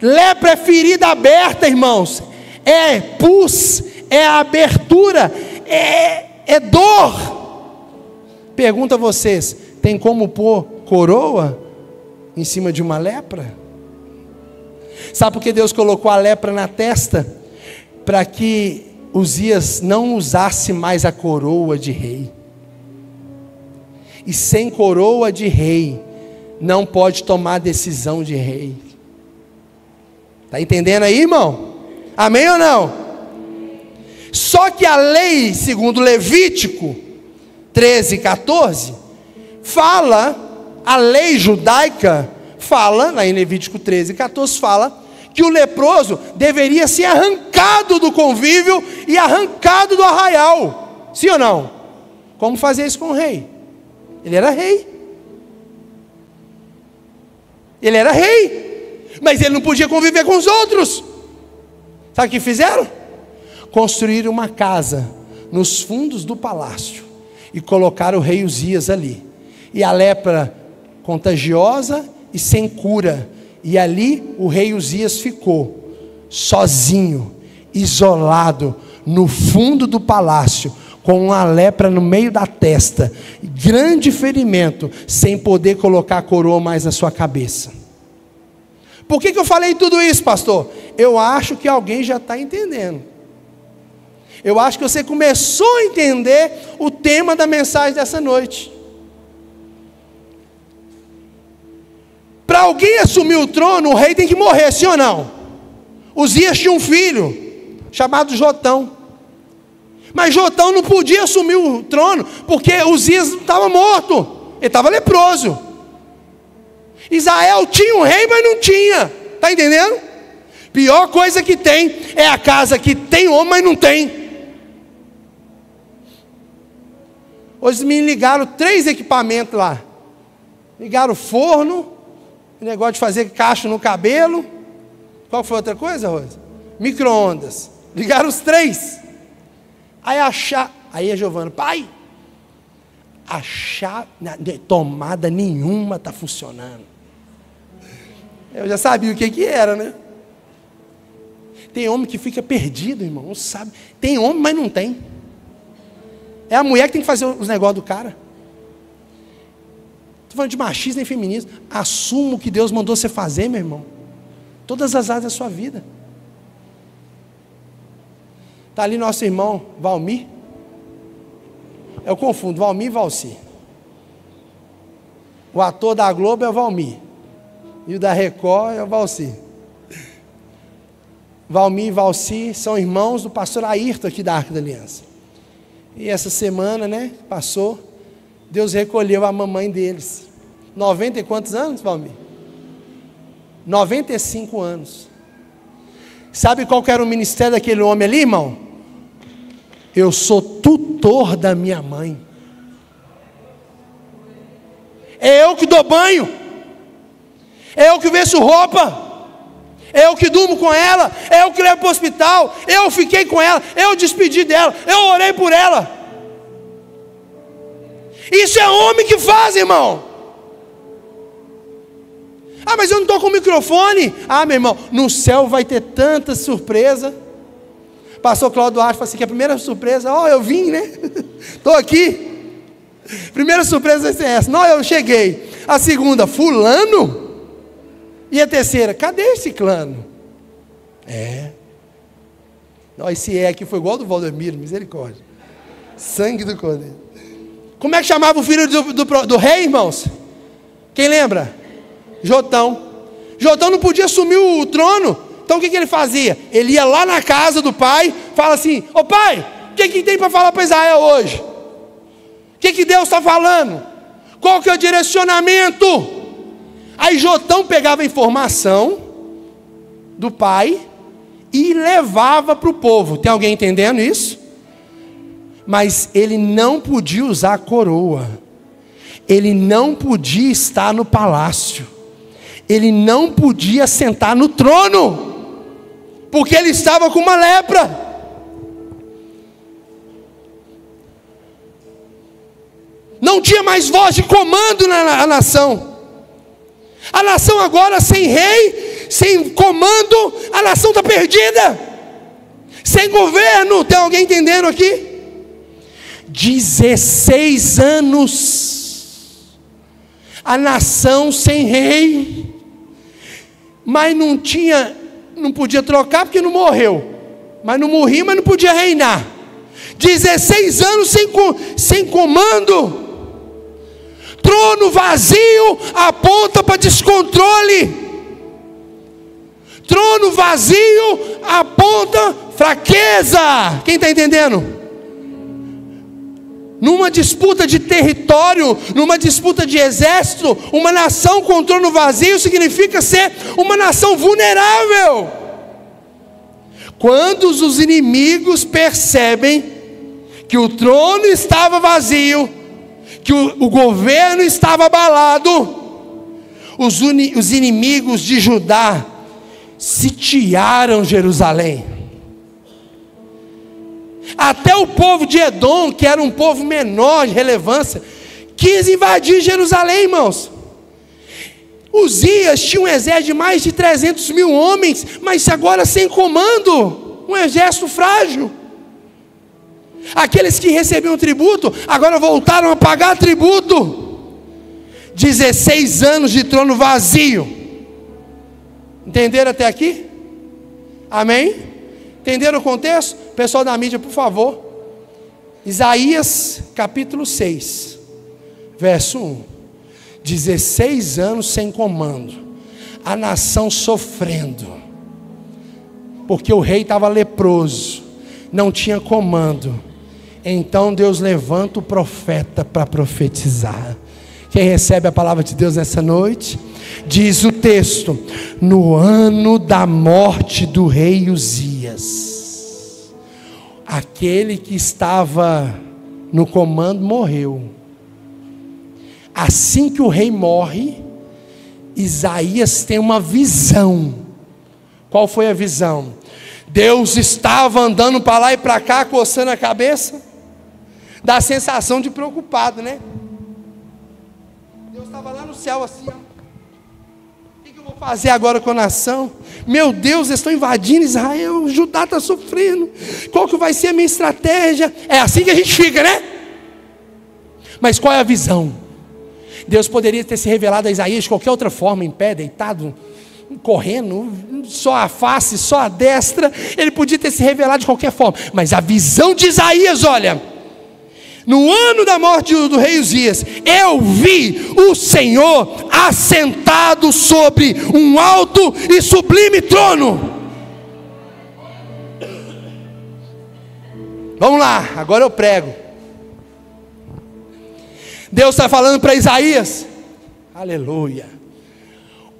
lepra é ferida aberta, irmãos. É pus, é abertura, é dor. Pergunto a vocês, tem como pôr coroa em cima de uma lepra? Sabe por que Deus colocou a lepra na testa? Para que Uzias não usasse mais a coroa de rei. E sem coroa de rei, não pode tomar decisão de rei. Está entendendo aí, irmão? Amém ou não? Só que a lei, segundo Levítico 13:14, fala, a lei judaica fala, lá em Levítico 13:14, fala que o leproso deveria ser arrancado do convívio e arrancado do arraial. Sim ou não? Como fazer isso com o rei? Ele era rei. Ele era rei. Mas ele não podia conviver com os outros. Sabe o que fizeram? Construíram uma casa nos fundos do palácio e colocaram o rei Uzias ali. E a lepra contagiosa e sem cura. E ali o rei Uzias ficou sozinho, isolado, no fundo do palácio, com uma lepra no meio da testa, grande ferimento, sem poder colocar a coroa mais na sua cabeça. Por que eu falei tudo isso, pastor? Eu acho que alguém já está entendendo. Eu acho que você começou a entender o tema da mensagem dessa noite. Para alguém assumir o trono, o rei tem que morrer, sim ou não? Uzias tinha um filho, chamado Jotão. Mas Jotão não podia assumir o trono, porque Uzias estava morto, ele estava leproso. Israel tinha um rei, mas não tinha, está entendendo? Pior coisa que tem, é a casa que tem homem, mas não tem. Hoje me ligaram 3 equipamentos lá. Ligaram o forno, o negócio de fazer cacho no cabelo. Qual foi outra coisa, Rosa? Micro-ondas. Ligaram os 3. Aí a Giovana, pai, a chave, tomada nenhuma está funcionando. Eu já sabia o que era, né? Tem homem que fica perdido, irmão, não sabe. Tem homem, mas não tem. É a mulher que tem que fazer os negócios do cara. Estou falando de machismo e feminismo. Assuma o que Deus mandou você fazer, meu irmão. Todas as áreas da sua vida. Está ali nosso irmão Valmir. Eu confundo Valmir e Valci. O ator da Globo é o Valmir. E o da Record é o Valci. Valmir e Valci são irmãos do pastor Ayrton aqui da Arca da Aliança. E essa semana, né, passou, Deus recolheu a mamãe deles. 90 e quantos anos, Valmir? 95 anos. Sabe qual que era o ministério daquele homem ali, irmão? Eu sou tutor da minha mãe. É eu que dou banho. É eu que vesto roupa. É eu que durmo com ela. É eu que levo para o hospital. Eu fiquei com ela. Eu despedi dela. Eu orei por ela. Isso é homem que faz, irmão. Ah, mas eu não estou com o microfone. Ah, meu irmão, no céu vai ter tanta surpresa. Pastor Cláudio Duarte falou assim, que a primeira surpresa, eu vim, né? Estou aqui. Primeira surpresa vai ser essa. Não, eu cheguei. A segunda, fulano. E a terceira, cadê esse clã? Não, esse aqui foi igual do Valdemiro, misericórdia. Sangue do Cordeiro. Como é que chamava o filho do rei, irmãos? Quem lembra? Jotão. Jotão não podia assumir o trono. Então o que ele fazia? Ele ia lá na casa do pai, fala assim, ô pai, o que tem para falar para Israel hoje? O que Deus está falando? Qual que é o direcionamento? Aí Jotão pegava a informação do pai e levava para o povo. Tem alguém entendendo isso? Mas ele não podia usar a coroa. Ele não podia estar no palácio. Ele não podia sentar no trono. Porque ele estava com uma lepra. Não tinha mais voz de comando na nação. A nação agora sem rei, sem comando, a nação está perdida. Sem governo, tem alguém entendendo aqui? 16 anos. A nação sem rei. Mas não podia trocar porque não morreu. Mas não morria, mas não podia reinar. 16 anos sem comando. Trono vazio aponta para descontrole. Trono vazio aponta fraqueza. Quem está entendendo? Numa disputa de território, numa disputa de exército, uma nação com trono vazio significa ser uma nação vulnerável. Quando os inimigos percebem que o trono estava vazio, que o governo estava abalado, os inimigos de Judá sitiaram Jerusalém. Até o povo de Edom, que era um povo menor de relevância, quis invadir Jerusalém, irmãos. Uzias tinha um exército de mais de 300 mil homens, mas agora sem comando, um exército frágil. Aqueles que recebiam tributo, agora voltaram a pagar tributo. 16 anos de trono vazio. Entenderam até aqui? Amém? Entenderam o contexto? Pessoal da mídia, por favor. Isaías capítulo 6, verso 1. 16 anos sem comando, a nação sofrendo, porque o rei estava leproso, não tinha comando. Então Deus levanta o profeta para profetizar. Quem recebe a palavra de Deus nessa noite? Diz o texto: no ano da morte do rei Uzias, aquele que estava no comando morreu. Assim que o rei morre, Isaías tem uma visão. Qual foi a visão? Deus estava andando para lá e para cá, coçando a cabeça. Dá a sensação de preocupado, né? Deus estava lá no céu assim, ó. O que eu vou fazer agora com a nação? Meu Deus, eles estão invadindo Israel, Judá está sofrendo. Qual que vai ser a minha estratégia? É assim que a gente fica, né? Mas qual é a visão? Deus poderia ter se revelado a Isaías de qualquer outra forma, em pé, deitado, correndo, só a face, só a destra. Ele podia ter se revelado de qualquer forma, mas a visão de Isaías, olha: no ano da morte do rei Uzias, eu vi o Senhor assentado sobre um alto e sublime trono. Vamos lá, agora eu prego. Deus está falando para Isaías, aleluia,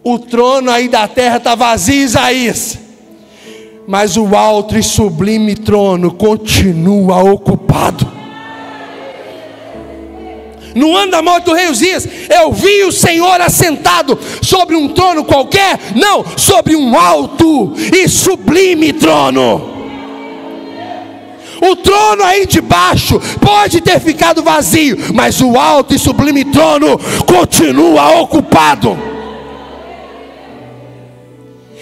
o trono aí da terra está vazio, Isaías, mas o alto e sublime trono continua ocupado. No ano da morte do rei Uzias, eu vi o Senhor assentado sobre um trono qualquer, não, sobre um alto e sublime trono. O trono aí de baixo pode ter ficado vazio, mas o alto e sublime trono continua ocupado.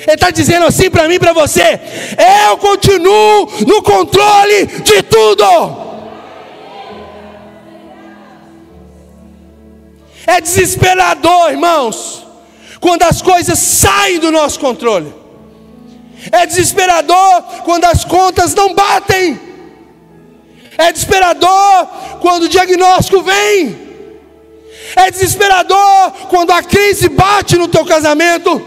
Ele está dizendo assim para mim e para você: eu continuo no controle de tudo. É desesperador, irmãos, quando as coisas saem do nosso controle. É desesperador quando as contas não batem. É desesperador quando o diagnóstico vem. É desesperador quando a crise bate no teu casamento,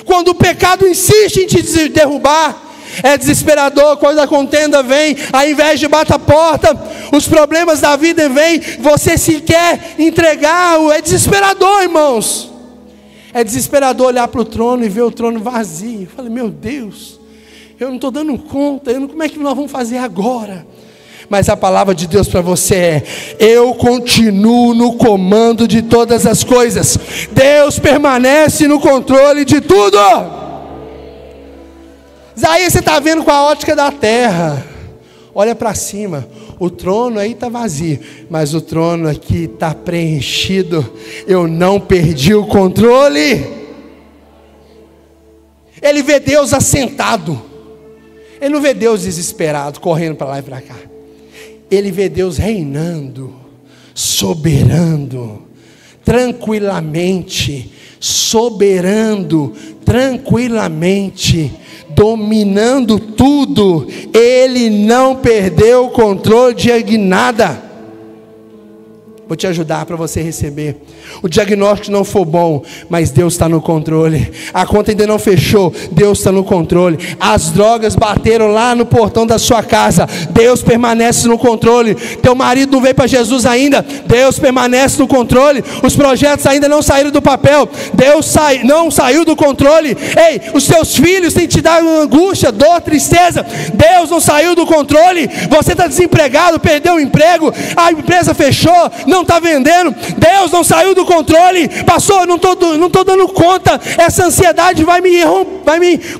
quando o pecado insiste em te derrubar. É desesperador quando a contenda vem, a inveja bate a porta, os problemas da vida vêm, você se quer entregar. É desesperador, irmãos. É desesperador olhar para o trono e ver o trono vazio. Eu falei: meu Deus, eu não estou dando conta, como é que nós vamos fazer agora? Mas a palavra de Deus para você é: eu continuo no comando de todas as coisas. Deus permanece no controle de tudo. Isaías, você está vendo com a ótica da terra. Olha para cima, o trono aí está vazio, mas o trono aqui está preenchido. Eu não perdi o controle. Ele vê Deus assentado. Ele não vê Deus desesperado, correndo para lá e para cá. Ele vê Deus reinando, soberano, tranquilamente, soberano, tranquilamente, dominando tudo. Ele não perdeu o controle de nada. Vou te ajudar para você receber. O diagnóstico não for bom, mas Deus está no controle. A conta ainda não fechou, Deus está no controle. As drogas bateram lá no portão da sua casa, Deus permanece no controle. Teu marido não veio para Jesus ainda, Deus permanece no controle. Os projetos ainda não saíram do papel, Deus não saiu do controle. Ei, os seus filhos têm te dado angústia, dor, tristeza, Deus não saiu do controle. Você está desempregado, perdeu o emprego, a empresa fechou, não está vendendo, Deus não saiu do controle. Pastor, não estou dando conta, essa ansiedade vai me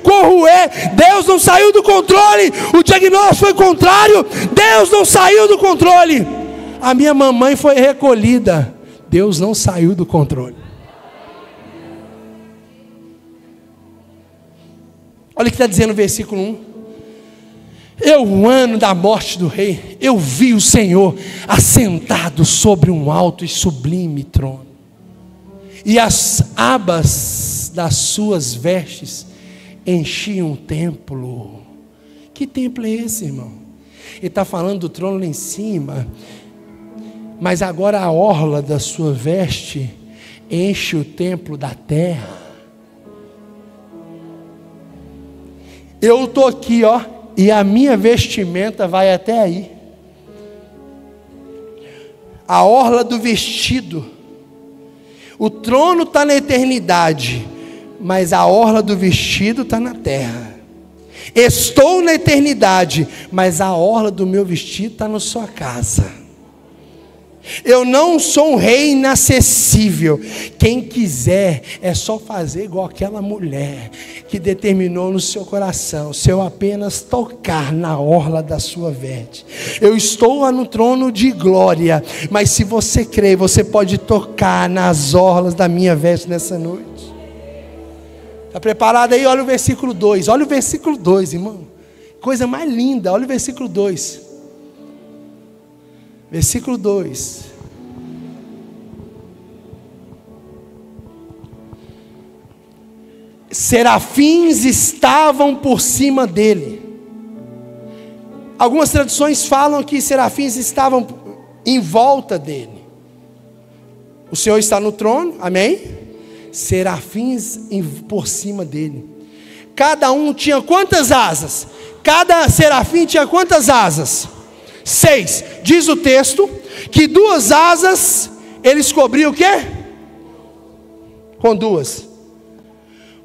corroer. Deus não saiu do controle. O diagnóstico foi contrário, Deus não saiu do controle. A minha mamãe foi recolhida, Deus não saiu do controle. Olha o que está dizendo o versículo 1. O ano da morte do rei, eu vi o Senhor assentado sobre um alto e sublime trono, e as abas das suas vestes enchiam o templo. Que templo é esse, irmão? Ele está falando do trono lá em cima, mas agora a orla da sua veste enche o templo da terra. Eu estou aqui, ó, e a minha vestimenta vai até aí. A orla do vestido. O trono está na eternidade, mas a orla do vestido está na terra. Estou na eternidade, mas a orla do meu vestido está na sua casa. Eu não sou um rei inacessível. Quem quiser é só fazer igual aquela mulher que determinou no seu coração: se eu apenas tocar na orla da sua veste, eu estou no trono de glória. Mas se você crer, você pode tocar nas orlas da minha veste nessa noite. Está preparado aí? Olha o versículo 2. Olha o versículo 2, irmão. Coisa mais linda. Olha o versículo 2. Versículo 2. Serafins estavam por cima dele. Algumas traduções falam que serafins estavam em volta dele. O Senhor está no trono, amém? Serafins por cima dele. Cada um tinha quantas asas? Cada serafim tinha quantas asas? 6, diz o texto, que 2 asas, eles cobriam o quê? Com 2.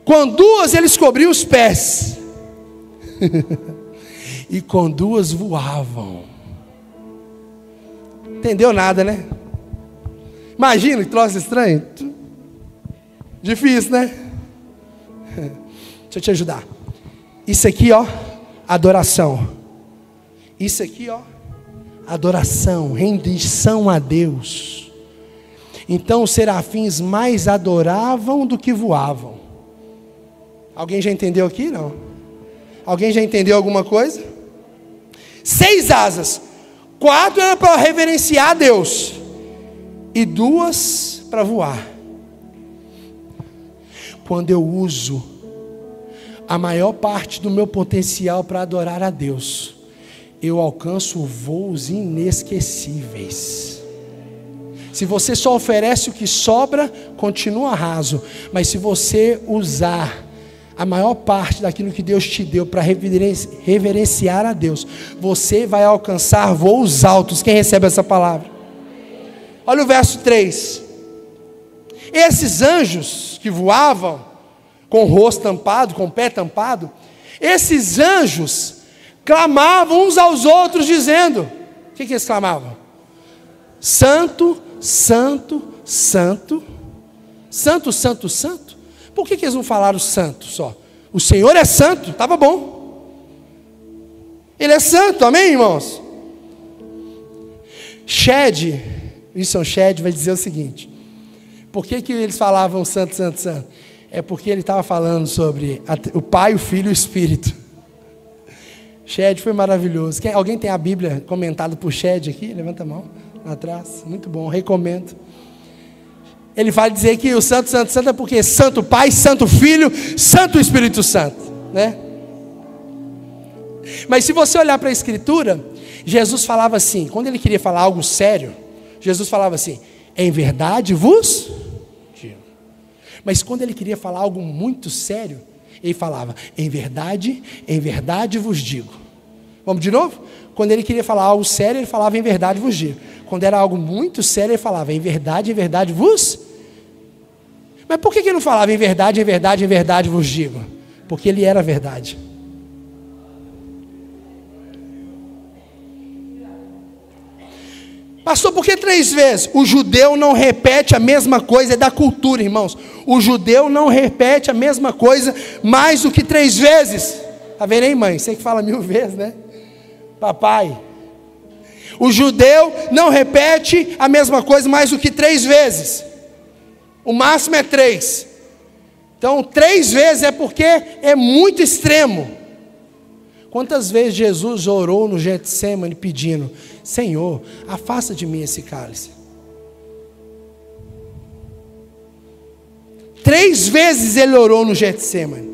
Com 2 eles cobriam os pés. E com 2 voavam. Entendeu nada, né? Imagina que troço estranho. Difícil, né? Deixa eu te ajudar. Isso aqui, ó, adoração. Isso aqui, ó, adoração, rendição a Deus. Então os serafins mais adoravam do que voavam. Alguém já entendeu aqui? Não? Alguém já entendeu alguma coisa? 6 asas. 4 era para reverenciar a Deus, e 2 para voar. Quando eu uso a maior parte do meu potencial para adorar a Deus, eu alcanço voos inesquecíveis. Se você só oferece o que sobra, continua raso. Mas se você usar a maior parte daquilo que Deus te deu para reverenciar a Deus, você vai alcançar voos altos. Quem recebe essa palavra? Olha o verso 3. Esses anjos que voavam com o rosto tampado, com o pé tampado, esses anjos clamavam uns aos outros dizendo: o que eles clamavam? Santo, santo, santo. Santo, santo, santo. Por que eles não falaram santo só? O Senhor é santo, estava bom. Ele é santo, amém, irmãos? Wilson Shedd vai dizer o seguinte: por que eles falavam santo, santo, santo? É porque ele estava falando sobre o Pai, o Filho e o Espírito. Shedd foi maravilhoso. Alguém tem a Bíblia comentada por Shedd aqui? Levanta a mão atrás. Muito bom, recomendo. Ele vai dizer que o santo, santo, santo é porque Santo Pai, Santo Filho, Santo Espírito Santo, né? Mas se você olhar para a Escritura, Jesus falava assim, quando ele queria falar algo sério, Jesus falava assim: em verdade vos digo. Mas quando ele queria falar algo muito sério, ele falava: em verdade vos digo. Vamos de novo? Quando ele queria falar algo sério, ele falava: em verdade vos digo. Quando era algo muito sério, ele falava: em verdade vos. Mas por que ele não falava em verdade vos digo? Porque ele era a verdade. Pastor, por que 3 vezes? O judeu não repete a mesma coisa, é da cultura, irmãos. O judeu não repete a mesma coisa mais do que 3 vezes. Tá vendo aí, mãe? Você que fala 1000 vezes, né? Papai. O judeu não repete a mesma coisa mais do que 3 vezes. O máximo é 3. Então 3 vezes é porque é muito extremo. Quantas vezes Jesus orou no Getsêmani pedindo: Senhor, afasta de mim esse cálice? 3 vezes ele orou no Getsêmani.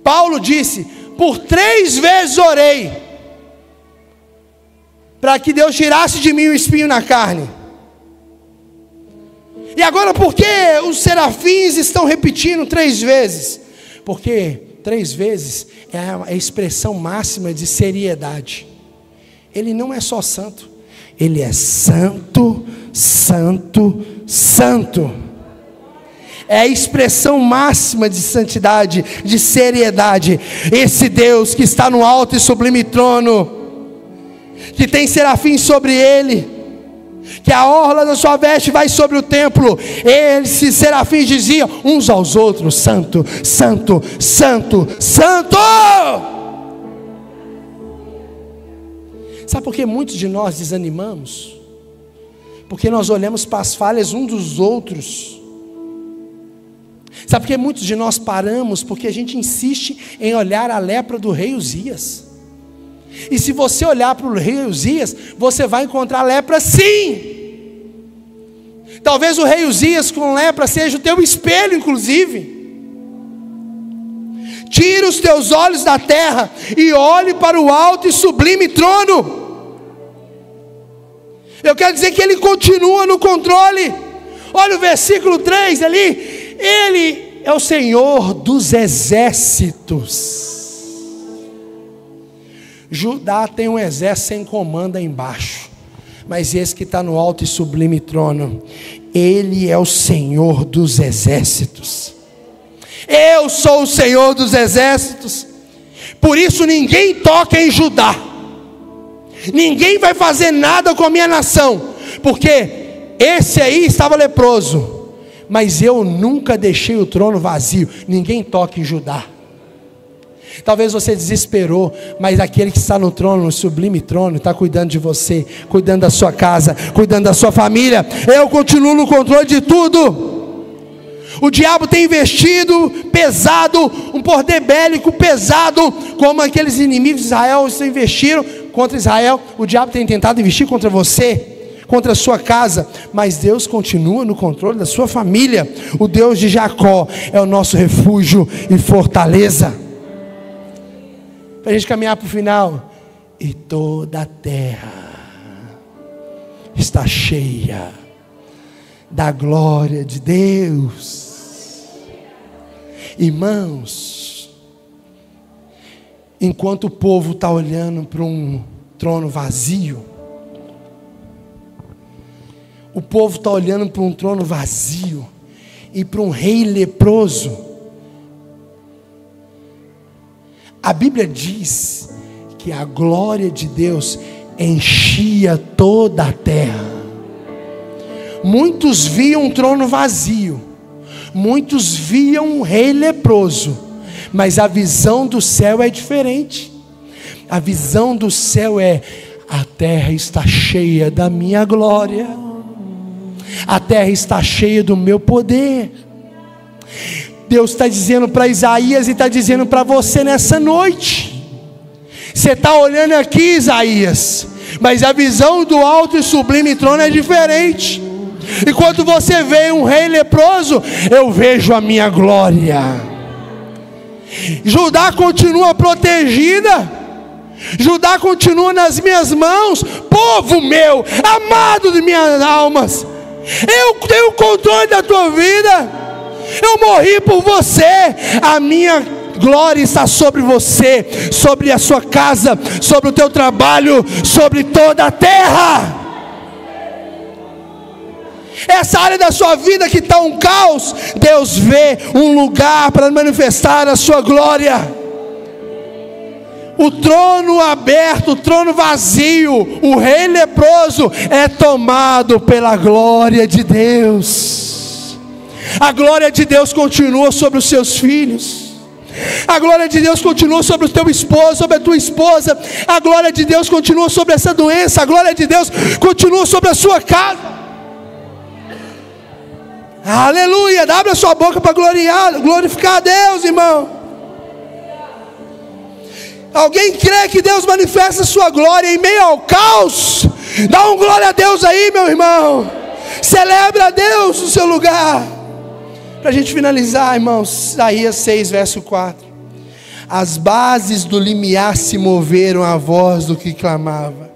Paulo disse: por 3 vezes orei, para que Deus tirasse de mim o espinho na carne. E agora, por que os serafins estão repetindo 3 vezes? Porque 3 vezes é a expressão máxima de seriedade. Ele não é só santo, ele é santo, santo, santo. É a expressão máxima de santidade, de seriedade. Esse Deus que está no alto e sublime trono, que tem serafins sobre ele, que a orla da sua veste vai sobre o templo. Esses serafins diziam uns aos outros: santo, santo, santo, santo. Sabe por que muitos de nós desanimamos? Porque nós olhamos para as falhas uns dos outros. Sabe por que muitos de nós paramos? Porque a gente insiste em olhar a lepra do rei Uzias. E se você olhar para o rei Uzias, você vai encontrar lepra sim. Talvez o rei Uzias com lepra seja o teu espelho, inclusive. Tira os teus olhos da terra e olhe para o alto e sublime trono. Eu quero dizer que ele continua no controle. Olha o versículo 3 ali. Ele é o Senhor dos exércitos. Judá tem um exército sem comando aí embaixo, mas esse que está no alto e sublime trono, ele é o Senhor dos exércitos. Eu sou o Senhor dos exércitos. Por isso ninguém toca em Judá, ninguém vai fazer nada com a minha nação, porque esse aí estava leproso, mas eu nunca deixei o trono vazio. Ninguém toca em Judá. Talvez você desesperou, mas aquele que está no trono, no sublime trono, está cuidando de você, cuidando da sua casa, cuidando da sua família. Eu continuo no controle de tudo. O diabo tem investido pesado, um poder bélico pesado, como aqueles inimigos de Israel investiram contra Israel. O diabo tem tentado investir contra você, contra a sua casa, mas Deus continua no controle da sua família. O Deus de Jacó é o nosso refúgio e fortaleza. Para a gente caminhar para o final. E toda a terra está cheia da glória de Deus. Irmãos, enquanto o povo está olhando para um trono vazio, o povo está olhando para um trono vazio e para um rei leproso. A Bíblia diz que a glória de Deus enchia toda a terra. Muitos viam um trono vazio, muitos viam um rei leproso, mas a visão do céu é diferente. A visão do céu é: a terra está cheia da minha glória, a terra está cheia do meu poder. Deus está dizendo para Isaías e está dizendo para você nessa noite. Você está olhando aqui, Isaías, mas a visão do alto e sublime trono é diferente. Enquanto você vê um rei leproso, eu vejo a minha glória. Judá continua protegida, Judá continua nas minhas mãos, povo meu, amado de minhas almas. Eu tenho o controle da tua vida. Eu morri por você. A minha glória está sobre você, sobre a sua casa, sobre o teu trabalho, sobre toda a terra. Essa área da sua vida que está um caos, Deus vê um lugar para manifestar a sua glória. O trono aberto, o trono vazio, o rei leproso é tomado pela glória de Deus. A glória de Deus continua sobre os seus filhos. A glória de Deus continua sobre o teu esposo, sobre a tua esposa. A glória de Deus continua sobre essa doença. A glória de Deus continua sobre a sua casa. Aleluia. Abre a sua boca para glorificar a Deus, irmão. Alguém crê que Deus manifesta a sua glória em meio ao caos? Dá um glória a Deus aí, meu irmão. Celebra a Deus no seu lugar. Para a gente finalizar, irmãos, Isaías 6, verso 4. As bases do limiar se moveram à voz do que clamava,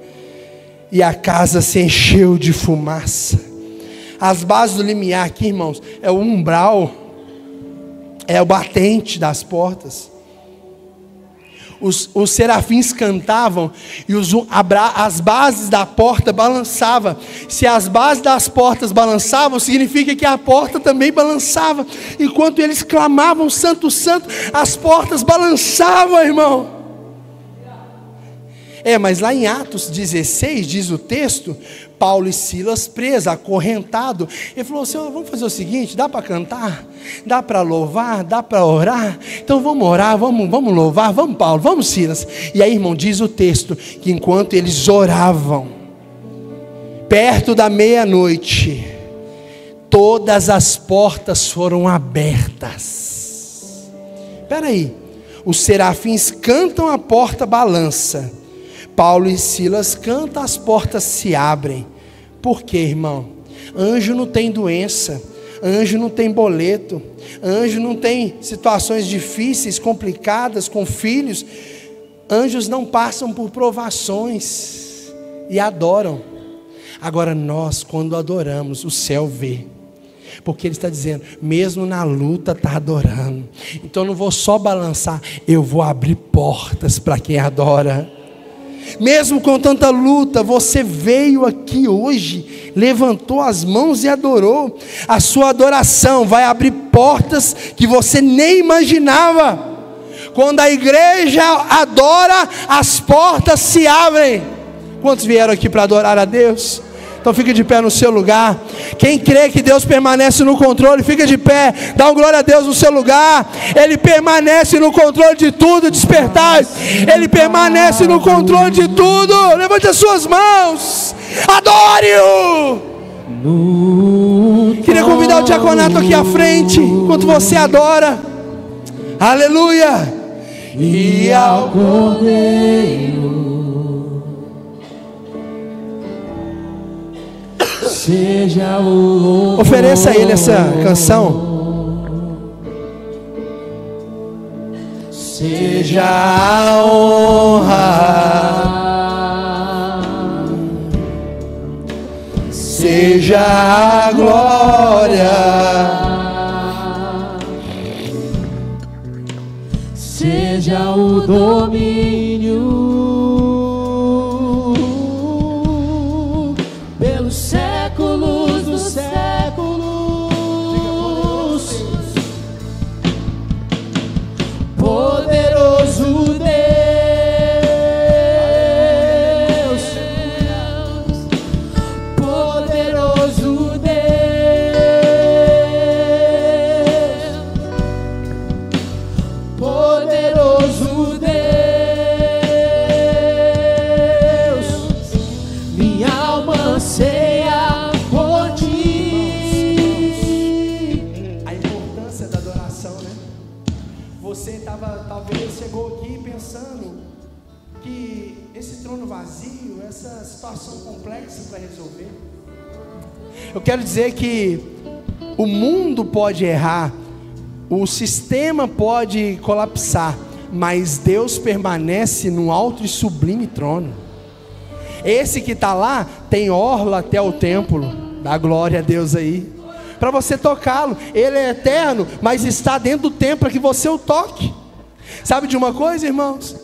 e a casa se encheu de fumaça. As bases do limiar aqui, irmãos, é o umbral, é o batente das portas. Os serafins cantavam e as bases da porta balançavam. Se as bases das portas balançavam, significa que a porta também balançava. Enquanto eles clamavam santo, santo, as portas balançavam, irmão. Mas lá em Atos 16, diz o texto, Paulo e Silas presos, acorrentado. Ele falou assim: vamos fazer o seguinte, dá para cantar? Dá para louvar? Dá para orar? Então vamos orar, vamos louvar, vamos Paulo, vamos Silas. E aí, irmão, diz o texto, que enquanto eles oravam, perto da meia-noite, todas as portas foram abertas. Espera aí, os serafins cantam, a porta balança. Paulo e Silas cantam, as portas se abrem. Por quê, irmão? Anjo não tem doença, anjo não tem boleto, anjo não tem situações difíceis, complicadas com filhos. Anjos não passam por provações e adoram. Agora nós, quando adoramos, o céu vê. Porque ele está dizendo, mesmo na luta está adorando. Então eu não vou só balançar, eu vou abrir portas para quem adora. Mesmo com tanta luta, você veio aqui hoje, levantou as mãos e adorou. A sua adoração vai abrir portas que você nem imaginava. Quando a igreja adora, as portas se abrem. Quantos vieram aqui para adorar a Deus? Então fique de pé no seu lugar. Quem crê que Deus permanece no controle, fica de pé, dá um glória a Deus no seu lugar. Ele permanece no controle de tudo. Despertai, Ele permanece no controle de tudo. Levante as suas mãos, adore-o. Queria convidar o diaconato aqui à frente, enquanto você adora. Aleluia. E ao Cordeiro seja o louvor. Ofereça a Ele essa canção. Seja a honra, seja a glória, seja o domínio pelos séculos dos séculos. Poderoso Deus, poderoso Deus, poderoso Deus, minha alma anseia por ti. A importância da adoração, né? Você talvez chegou aqui pensando que esse trono vazio, essa situação complexa para resolver. Eu quero dizer que o mundo pode errar, o sistema pode colapsar, mas Deus permanece no alto e sublime trono. Esse que está lá tem orla até o templo. Dá glória a Deus aí, para você tocá-lo. Ele é eterno, mas está dentro do templo para que você o toque. Sabe de uma coisa, irmãos?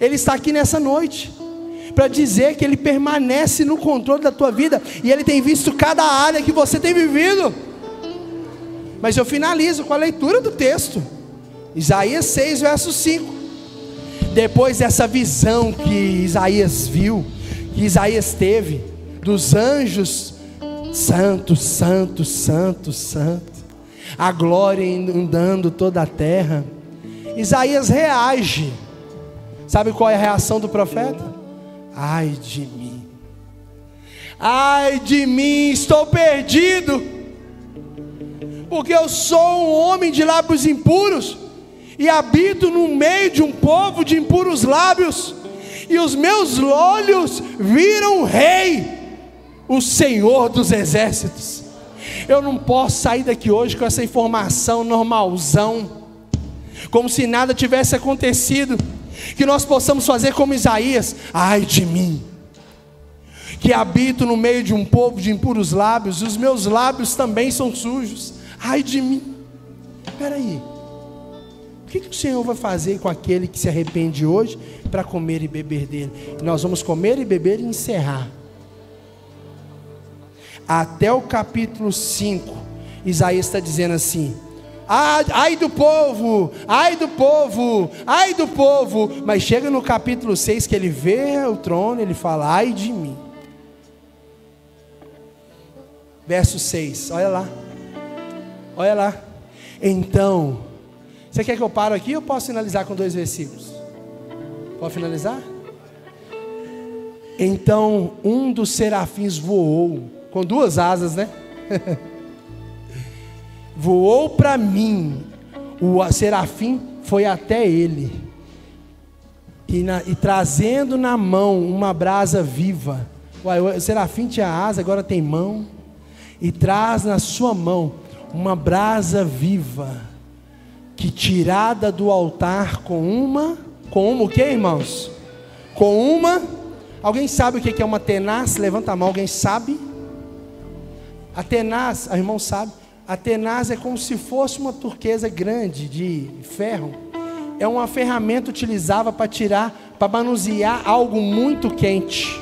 Ele está aqui nessa noite para dizer que Ele permanece no controle da tua vida, e Ele tem visto cada área que você tem vivido. Mas eu finalizo com a leitura do texto, Isaías 6, verso 5. Depois dessa visão que Isaías viu, que Isaías teve, dos anjos, santo, santo, santo, santo, a glória inundando toda a terra, Isaías reage. Sabe qual é a reação do profeta? Ai de mim, ai de mim, estou perdido, porque eu sou um homem de lábios impuros, e habito no meio de um povo de impuros lábios, e os meus olhos viram o Rei, o Senhor dos exércitos. Eu não posso sair daqui hoje com essa informação normalzão, como se nada tivesse acontecido. Que nós possamos fazer como Isaías: ai de mim, que habito no meio de um povo de impuros lábios, e os meus lábios também são sujos. Ai de mim. Espera aí, o que o Senhor vai fazer com aquele que se arrepende hoje para comer e beber dele? Nós vamos comer e beber e encerrar. Até o capítulo 5, Isaías está dizendo assim: ai do povo, ai do povo, ai do povo. Mas chega no capítulo 6, que ele vê o trono, ele fala: ai de mim. Verso 6, olha lá, olha lá. Então, você quer que eu pare aqui ou posso finalizar com 2 versículos? Pode finalizar? Então um dos serafins voou, com 2 asas, né? Voou para mim, o serafim foi até ele, e trazendo na mão uma brasa viva. Uai, o serafim tinha asa, agora tem mão, e traz na sua mão uma brasa viva, que tirada do altar com uma o que, irmãos? Alguém sabe o que é uma tenaz? Levanta a mão, alguém sabe? A tenaz, irmão sabe? A tenaz é como se fosse uma turquesa grande de ferro. É uma ferramenta utilizada para tirar, para manusear algo muito quente.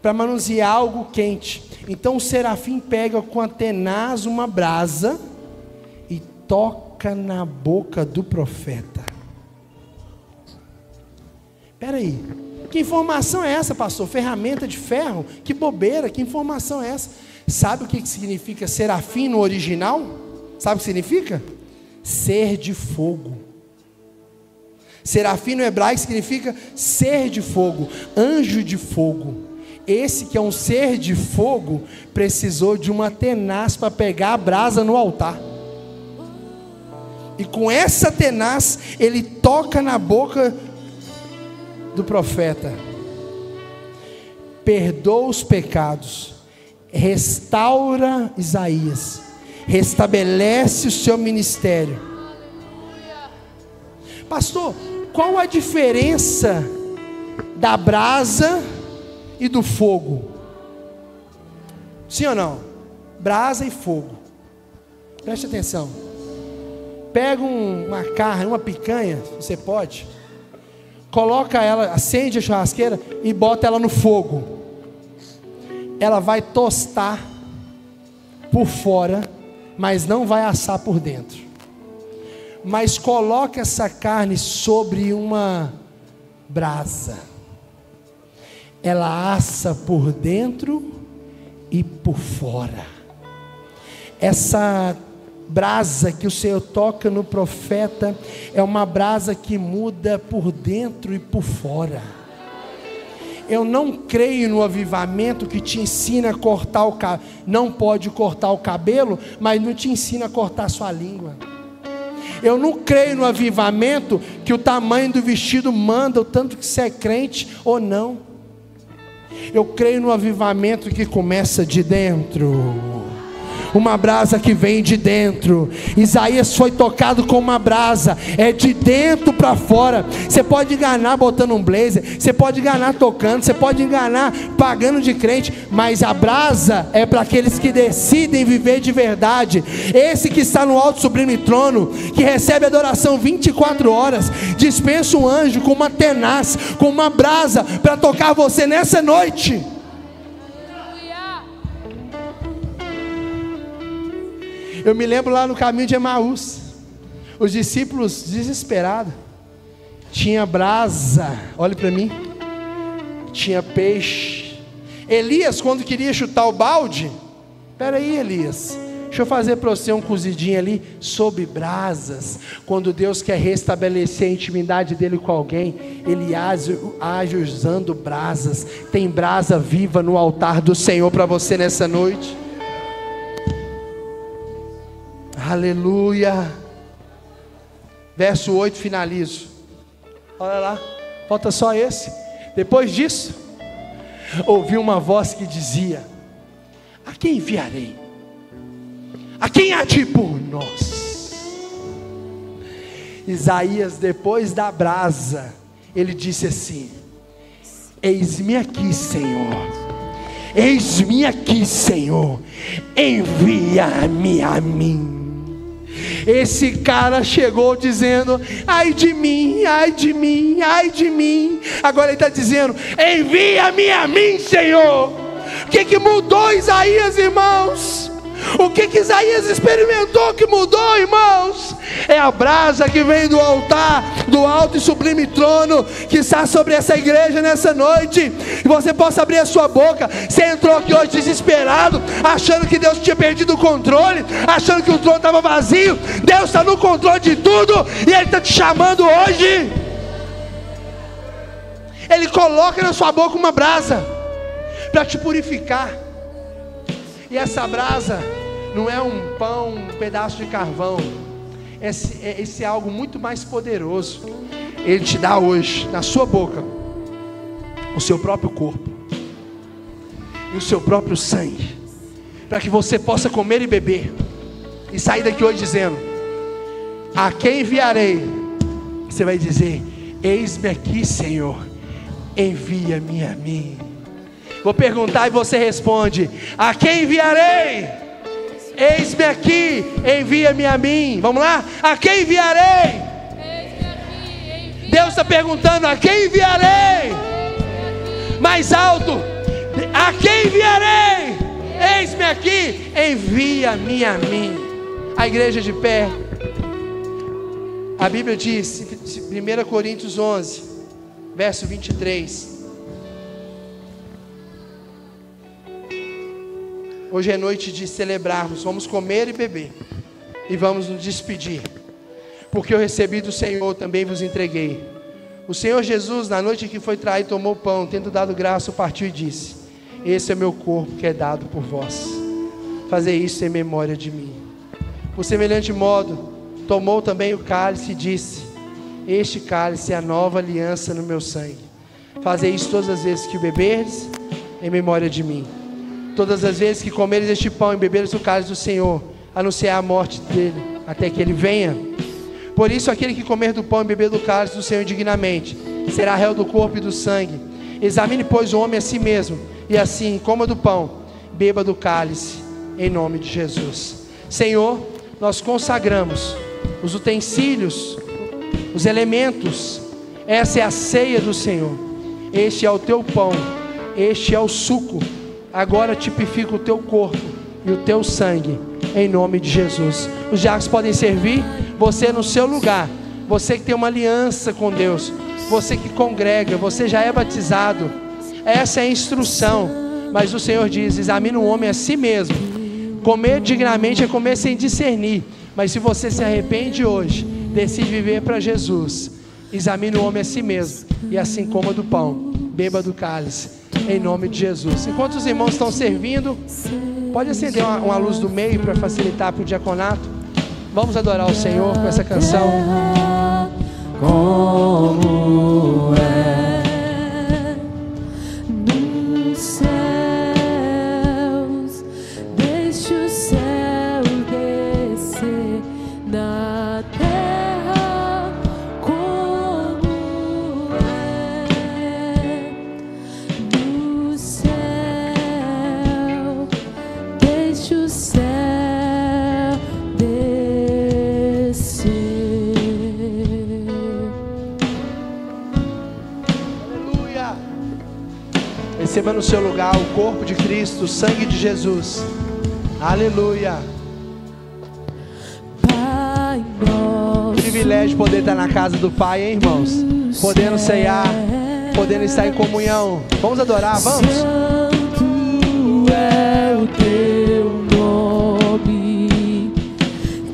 Para manusear algo quente. Então o serafim pega com a tenaz uma brasa e toca na boca do profeta. Espera aí, que informação é essa, pastor? Ferramenta de ferro? Que bobeira, que informação é essa? Sabe o que significa serafim no original? Sabe o que significa? Ser de fogo. Serafim no hebraico significa ser de fogo, anjo de fogo. Esse que é um ser de fogo, precisou de uma tenaz para pegar a brasa no altar. E com essa tenaz, ele toca na boca do profeta. Perdoa os pecados, restaura Isaías, restabelece o seu ministério. Pastor, qual a diferença da brasa e do fogo? Sim ou não? Brasa e fogo. Preste atenção. Pega uma carne, uma picanha, você pode, coloca ela, acende a churrasqueira e bota ela no fogo. Ela vai tostar por fora, mas não vai assar por dentro. Mas coloca essa carne sobre uma brasa, ela assa por dentro e por fora. Essa brasa que o Senhor toca no profeta é uma brasa que muda por dentro e por fora. Eu não creio no avivamento que te ensina a cortar o cabelo. Não pode cortar o cabelo, mas não te ensina a cortar a sua língua. Eu não creio no avivamento que o tamanho do vestido manda o tanto que você é crente ou não. Eu creio no avivamento que começa de dentro. uma brasa que vem de dentro. Isaías foi tocado com uma brasa, é de dentro para fora. Você pode enganar botando um blazer, você pode enganar tocando, você pode enganar pagando de crente, mas a brasa é para aqueles que decidem viver de verdade. Esse que está no alto sublime trono, que recebe adoração 24 horas, dispensa um anjo com uma tenaz, com uma brasa para tocar você nessa noite. Eu me lembro lá no caminho de Emaús, os discípulos desesperados, tinha brasa, olhe para mim, tinha peixe. Elias, quando queria chutar o balde, espera aí, Elias, deixa eu fazer para você um cozidinho ali sob brasas. Quando Deus quer restabelecer a intimidade dele com alguém, ele age usando brasas. Tem brasa viva no altar do Senhor para você nessa noite. Aleluia. Verso 8, finalizo. Olha lá, falta só esse. Depois disso, ouvi uma voz que dizia: a quem enviarei? A quem há de ir por nós? Isaías, depois da brasa, ele disse assim: eis-me aqui, Senhor. Eis-me aqui, Senhor. Envia-me a mim. Esse cara chegou dizendo: ai de mim, ai de mim, ai de mim. Agora ele está dizendo: envia-me a mim, Senhor. O que mudou Isaías, irmãos? O que Isaías experimentou que mudou, irmãos? É a brasa que vem do altar, do alto e sublime trono, que está sobre essa igreja nessa noite. Que você possa abrir a sua boca. Você entrou aqui hoje desesperado, achando que Deus tinha perdido o controle, achando que o trono estava vazio. Deus está no controle de tudo, e Ele está te chamando hoje. Ele coloca na sua boca uma brasa para te purificar. E essa brasa não é um pão, um pedaço de carvão. Esse é algo muito mais poderoso. Ele te dá hoje, na sua boca, o seu próprio corpo e o seu próprio sangue, para que você possa comer e beber, e sair daqui hoje dizendo: a quem enviarei? Você vai dizer: eis-me aqui, Senhor, envia-me a mim. Vou perguntar e você responde: a quem enviarei? Eis-me aqui, envia-me a mim. Vamos lá? A quem enviarei? Eis-me aqui, envia. Deus está perguntando: a quem enviarei? Mais alto: a quem enviarei? Eis-me aqui, envia-me a mim. A igreja de pé. A Bíblia diz, 1 Coríntios 11, verso 23. Hoje é noite de celebrarmos, vamos comer e beber, e vamos nos despedir, porque eu recebi do Senhor, também vos entreguei. O Senhor Jesus, na noite que foi traído, tomou o pão, tendo dado graça, partiu e disse: esse é meu corpo que é dado por vós, fazei isso em memória de mim. Por semelhante modo, tomou também o cálice e disse: este cálice é a nova aliança no meu sangue, fazei isso todas as vezes que o beberdes, em memória de mim. Todas as vezes que comeres este pão e beberes o cálice do Senhor, anunciar a morte dele, até que ele venha. Por isso, aquele que comer do pão e beber do cálice do Senhor indignamente, será réu do corpo e do sangue. Examine, pois, o homem a si mesmo, e assim, coma do pão, beba do cálice, em nome de Jesus. Senhor, nós consagramos os utensílios, os elementos. Essa é a ceia do Senhor. Este é o teu pão, este é o suco. Agora tipifica o teu corpo e o teu sangue, em nome de Jesus. Os diáconos podem servir. Você no seu lugar, você que tem uma aliança com Deus, você que congrega, você já é batizado. Essa é a instrução. Mas o Senhor diz: examina o homem a si mesmo. Comer dignamente é comer sem discernir. Mas se você se arrepende hoje, decide viver para Jesus, examine o homem a si mesmo, e assim coma do pão, beba do cálice, em nome de Jesus. Enquanto os irmãos estão servindo, pode acender uma luz do meio para facilitar para o diaconato. Vamos adorar o Senhor com essa canção. Como é nos céus, deixa o céu Receba no seu lugar o corpo de Cristo, o sangue de Jesus. Aleluia. Pai nosso, Privilégio poder estar na casa do Pai, hein, irmãos? Podendo ceiar, podendo estar em comunhão. Vamos adorar, vamos? Santo é o teu nome,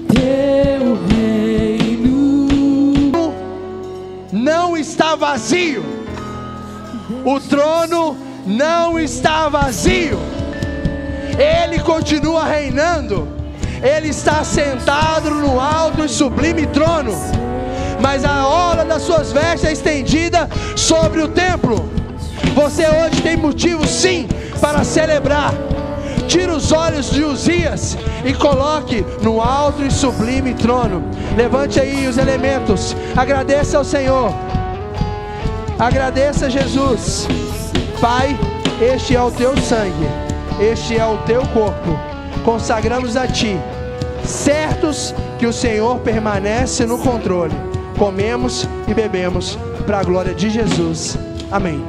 teu reino Não está vazio. O trono não está vazio. Ele continua reinando. Ele está sentado no alto e sublime trono, mas a orla das suas vestes é estendida sobre o templo. Você hoje tem motivo sim para celebrar. Tira os olhos de Uzias e coloque no alto e sublime trono. Levante aí os elementos. Agradeça ao Senhor. Agradeça a Jesus. Pai, este é o teu sangue, este é o teu corpo. Consagramos a Ti, certos que o Senhor permanece no controle. Comemos e bebemos para a glória de Jesus. Amém.